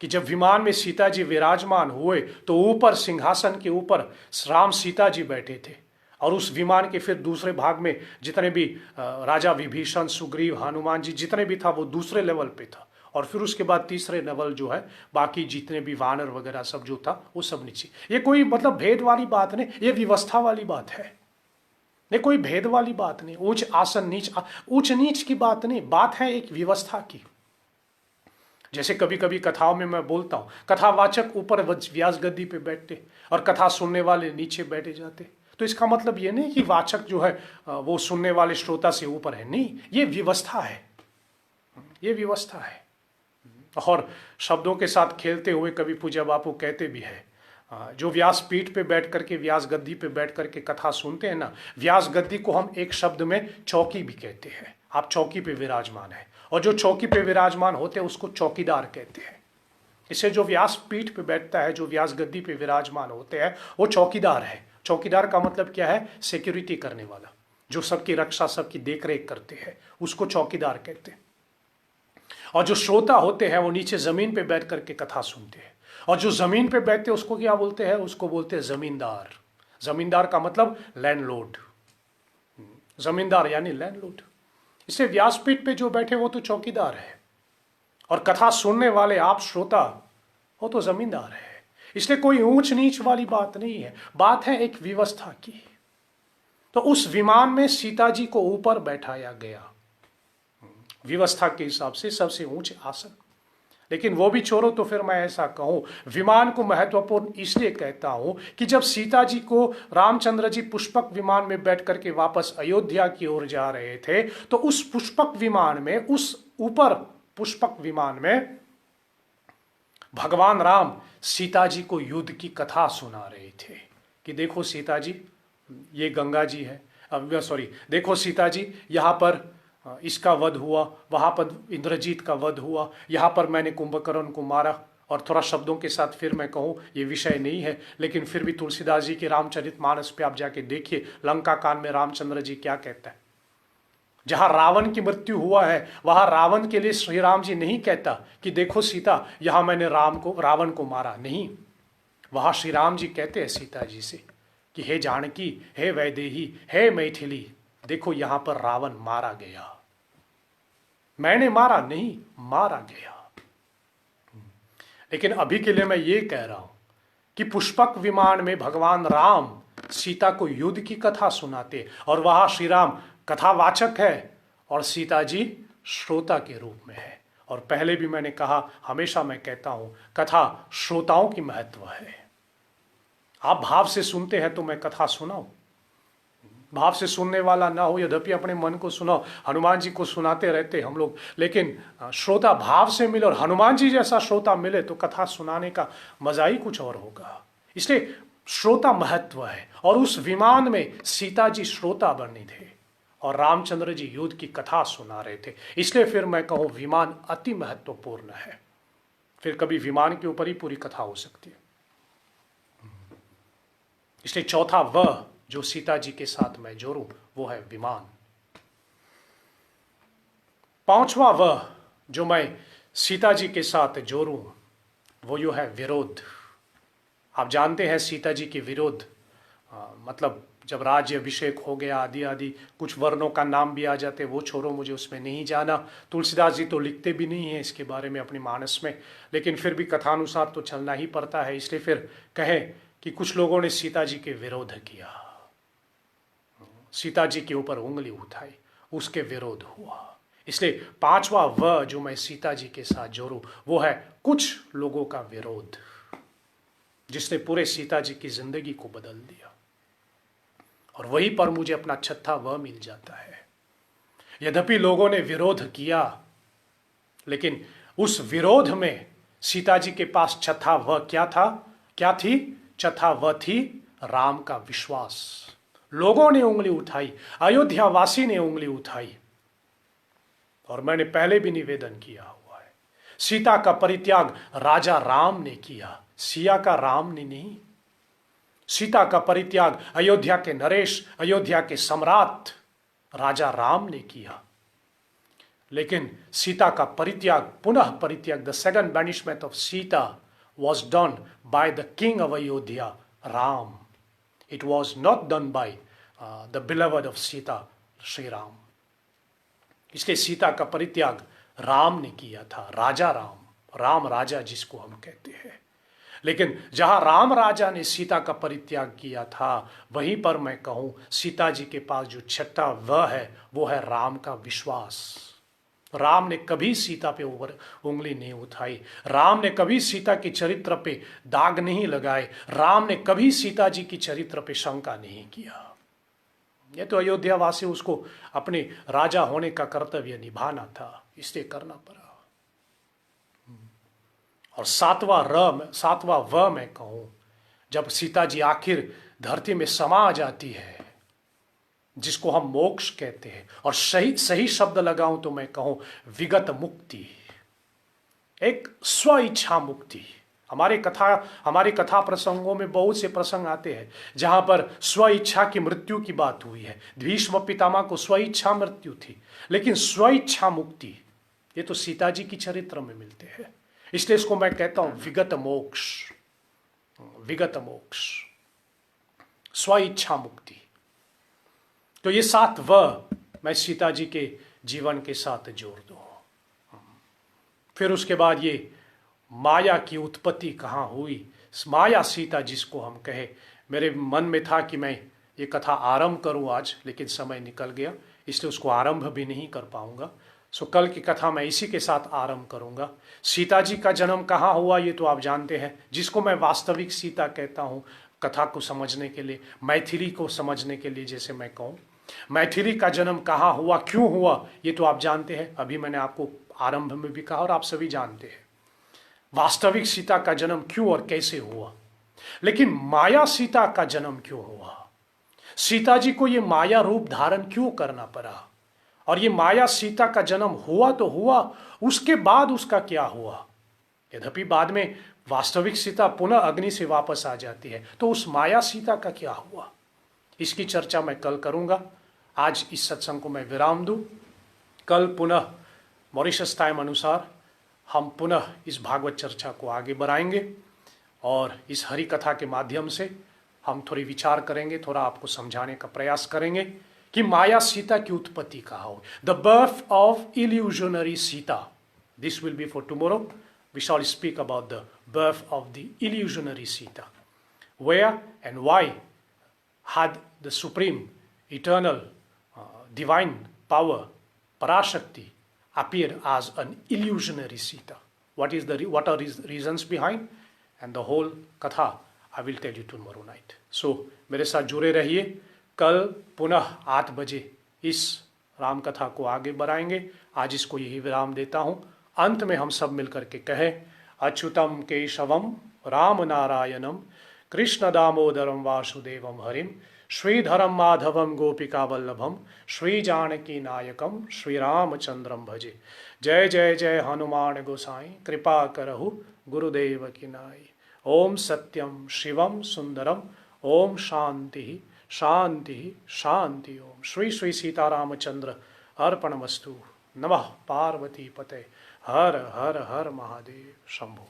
कि जब विमान में सीता जी विराजमान हुए तो ऊपर सिंहासन के ऊपर राम सीता जी बैठे थे, और उस विमान के फिर दूसरे भाग में जितने भी राजा विभीषण, सुग्रीव, हनुमान जी जितने भी था वो दूसरे लेवल पे था, और फिर उसके बाद तीसरे लेवल जो है बाकी जितने भी वानर वगैरह सब जो था वो सब नीचे। ये कोई मतलब भेद वाली बात नहीं, ये व्यवस्था वाली बात है। ये कोई भेद वाली बात नहीं, उच्च आसन नीच, उच्च नीच की बात नहीं, बात है एक व्यवस्था की। जैसे कभी कभी कथाओं में मैं बोलता हूं, कथावाचक ऊपर व्यास गद्दी पे बैठते और कथा सुनने वाले नीचे बैठे जाते। तो इसका मतलब ये नहीं कि वाचक जो है वो सुनने वाले श्रोता से ऊपर है, नहीं, ये व्यवस्था है, ये व्यवस्था है। और शब्दों के साथ खेलते हुए कभी पूज्य बापू कहते भी है, जो व्यास पीठ पे बैठ करके, व्यास गद्दी पे बैठ करके कथा सुनते हैं ना, व्यास गद्दी को हम एक शब्द में चौकी भी कहते हैं। आप चौकी पे विराजमान है, और जो चौकी पे विराजमान होते हैं उसको चौकीदार कहते हैं। इससे जो व्यास पीठ पे बैठता है, जो व्यास गद्दी पे विराजमान होते हैं, वो चौकीदार है। चौकीदार का मतलब क्या है? सिक्योरिटी करने वाला, जो सबकी रक्षा, सबकी देखरेख करते हैं, उसको चौकीदार कहते हैं। और जो श्रोता होते हैं वो नीचे जमीन पे बैठ करके कथा सुनते हैं, और जो जमीन पे बैठते हैं उसको क्या बोलते हैं? उसको बोलते हैं जमींदार। जमींदार का मतलब लैंडलॉर्ड, जमींदार यानी लैंडलॉर्ड। इससे व्यासपीठ पे जो बैठे वो तो चौकीदार है, और कथा सुनने वाले आप श्रोता वो तो जमींदार है। इसलिए कोई ऊंच नीच वाली बात नहीं है, बात है एक व्यवस्था की। तो उस विमान में सीता जी को ऊपर बैठाया गया व्यवस्था के हिसाब से, सबसे ऊंचे आसन। लेकिन वो भी छोड़ो, तो फिर मैं ऐसा कहूं, विमान को महत्वपूर्ण इसलिए कहता हूं कि जब सीता जी को रामचंद्र जी पुष्पक विमान में बैठ करके वापस अयोध्या की ओर जा रहे थे, तो उस पुष्पक विमान में, उस ऊपर पुष्पक विमान में भगवान राम सीता जी को युद्ध की कथा सुना रहे थे कि देखो सीता जी, ये गंगा जी है, देखो सीता जी, यहाँ पर इसका वध हुआ, वहां पर इंद्रजीत का वध हुआ, यहां पर मैंने कुंभकर्ण को मारा, और थोड़ा शब्दों के साथ फिर मैं कहूँ, ये विषय नहीं है, लेकिन फिर भी तुलसीदास जी के रामचरितमानस पे आप जाके देखिए, लंका कांड में रामचंद्र जी क्या कहता है। जहां रावण की मृत्यु हुआ है वहां रावण के लिए श्री राम जी नहीं कहता कि देखो सीता, यहां मैंने रावण को मारा, नहीं। वहां श्री राम जी कहते हैं सीता जी से कि हे जानकी, हे वैदेही, हे मैथिली, देखो यहां पर रावण मारा गया, मैंने मारा नहीं, मारा गया। लेकिन अभी के लिए मैं ये कह रहा हूं कि पुष्पक विमान में भगवान राम सीता को युद्ध की कथा सुनाते और वहां श्री राम कथावाचक है और सीता जी श्रोता के रूप में है। और पहले भी मैंने कहा, हमेशा मैं कहता हूं, कथा श्रोताओं की महत्व है। आप भाव से सुनते हैं तो मैं कथा सुनाऊं, भाव से सुनने वाला ना हो, यद्यपि अपने मन को सुनाओ। हनुमान जी को सुनाते रहते हम लोग, लेकिन श्रोता भाव से मिले और हनुमान जी जैसा श्रोता मिले तो कथा सुनाने का मजा ही कुछ और होगा। इसलिए श्रोता महत्व है। और उस विमान में सीता जी श्रोता बने थे और रामचंद्र जी युद्ध की कथा सुना रहे थे। इसलिए फिर मैं कहूँ विमान अति महत्वपूर्ण है। फिर कभी विमान के ऊपर ही पूरी कथा हो सकती है। इसलिए चौथा वह जो सीता जी के साथ मैं जोड़ूं वो है विमान। पांचवा वह जो मैं सीता जी के साथ जोड़ूं वो यो है विरोध। आप जानते हैं सीता जी के विरोध, मतलब जब राज्य अभिषेक हो गया आदि आदि, कुछ वर्णों का नाम भी आ जाते, वो छोड़ो, मुझे उसमें नहीं जाना। तुलसीदास जी तो लिखते भी नहीं है इसके बारे में अपने मानस में, लेकिन फिर भी कथानुसार तो चलना ही पड़ता है। इसलिए फिर कहें कि कुछ लोगों ने सीता जी के विरोध किया, सीता जी के ऊपर उंगली उठाई, उसके विरोध हुआ। इसलिए पांचवा वह जो मैं सीता जी के साथ जोड़ूं वो है कुछ लोगों का विरोध, जिसने पूरे सीता जी की जिंदगी को बदल दिया। और वहीं पर मुझे अपना छठा वह मिल जाता है। यद्यपि लोगों ने विरोध किया, लेकिन उस विरोध में सीता जी के पास छठा वह क्या था, क्या थी? छठा वह थी राम का विश्वास। लोगों ने उंगली उठाई, अयोध्या वासी ने उंगली उठाई, और मैंने पहले भी निवेदन किया हुआ है, सीता का परित्याग राजा राम ने किया, सिया का राम ने नहीं। सीता का परित्याग अयोध्या के नरेश, अयोध्या के सम्राट राजा राम ने किया। लेकिन सीता का परित्याग, पुनः परित्याग, the second banishment of Sita was done by the king of Ayodhya, Ram. It was not done by the beloved of Sita, Shri Ram. इसलिए सीता का परित्याग राम ने किया था, राजा राम, राम राजा जिसको हम कहते हैं। लेकिन जहां राम राजा ने सीता का परित्याग किया था, वहीं पर मैं कहूं सीता जी के पास जो छठा वह है वो है राम का विश्वास। राम ने कभी सीता पे ऊपर उंगली नहीं उठाई, राम ने कभी सीता के चरित्र पे दाग नहीं लगाए, राम ने कभी सीता जी की चरित्र पे शंका नहीं किया। ये तो अयोध्या वासी उसको अपने राजा होने का कर्तव्य निभाना था, इसलिए करना पड़ा। और सातवां वह मैं कहूं, जब सीता जी आखिर धरती में समा जाती है, जिसको हम मोक्ष कहते हैं, और सही शब्द लगाऊं तो मैं कहूं विगत मुक्ति, एक स्व इच्छा मुक्ति। हमारे कथा प्रसंगों में बहुत से प्रसंग आते हैं जहां पर स्व इच्छा की मृत्यु की बात हुई है। भीष्म पितामह को स्व इच्छा मृत्यु थी, लेकिन स्व इच्छा मुक्ति ये तो सीता जी की चरित्र में मिलते हैं। इसलिए इसको मैं कहता हूं विगत मोक्ष, विगत मोक्ष, स्व इच्छा मुक्ति। तो ये सात वह मैं सीता जी के जीवन के साथ जोड़ दूं। फिर उसके बाद ये माया की उत्पत्ति कहाँ हुई, माया सीता जिसको हम कहे। मेरे मन में था कि मैं ये कथा आरंभ करूं आज, लेकिन समय निकल गया, इसलिए उसको आरंभ भी नहीं कर पाऊंगा। सो कल की कथा मैं इसी के साथ आरंभ करूंगा। सीता जी का जन्म कहाँ हुआ ये तो आप जानते हैं, जिसको मैं वास्तविक सीता कहता हूं कथा को समझने के लिए, मैथिली को समझने के लिए, जैसे मैं कहूँ मैथिली का जन्म कहाँ हुआ, क्यों हुआ, ये तो आप जानते हैं। अभी मैंने आपको आरंभ में भी कहा और आप सभी जानते हैं वास्तविक सीता का जन्म क्यों और कैसे हुआ। लेकिन माया सीता का जन्म क्यों हुआ, सीता जी को ये माया रूप धारण क्यों करना पड़ा, और ये माया सीता का जन्म हुआ तो हुआ, उसके बाद उसका क्या हुआ, यद्यपि बाद में वास्तविक सीता पुनः अग्नि से वापस आ जाती है, तो उस माया सीता का क्या हुआ, इसकी चर्चा मैं कल करूंगा। आज इस सत्संग को मैं विराम दूं। कल पुनः मॉरिशस टाइम अनुसार हम पुनः इस भागवत चर्चा को आगे बढ़ाएंगे और इस हरि कथा के माध्यम से हम थोड़ी विचार करेंगे, थोड़ा आपको समझाने का प्रयास करेंगे कि माया सीता की उत्पत्ति कहाँ हो, the birth of illusionary Sita. This will be for tomorrow. We shall speak about the birth of the illusionary Sita, where and why had the supreme eternal divine power Parashakti appeared as an illusionary Sita. What are his reasons behind, and the whole katha I will tell you tomorrow night. So मेरे साथ जुड़े रहिए। कल पुनः 8 बजे इस राम कथा को आगे बढ़ाएंगे। आज इसको यही विराम देता हूँ। अंत में हम सब मिलकर के कहें, अच्युतम केशवम राम नारायणम कृष्ण दामोदरम वासुदेवम हरिम श्रीधरम माधवम गोपिका वल्लभम श्री जानकी नायकम श्री रामचंद्रम भजे। जय जय जय हनुमान गोसाई कृपा करहु गुरुदेव की नाई। ओम सत्यम शिवम सुंदरम ओम शांति शांति शांति। ओम श्री श्री सीतारामचंद्र अर्पणमस्तु। नमः पार्वती पते हर हर हर महादेव शंभु।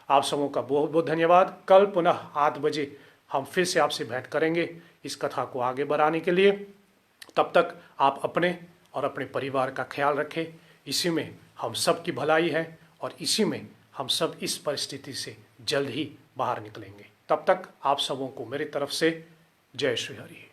आप सबों का बहुत बहुत धन्यवाद। कल पुनः 8 बजे हम फिर से आपसे भेंट करेंगे इस कथा को आगे बढ़ाने के लिए। तब तक आप अपने और अपने परिवार का ख्याल रखें। इसी में हम सब की भलाई है और इसी में हम सब इस परिस्थिति से जल्द ही बाहर निकलेंगे। तब तक आप सबों को मेरी तरफ से जय श्री हरि।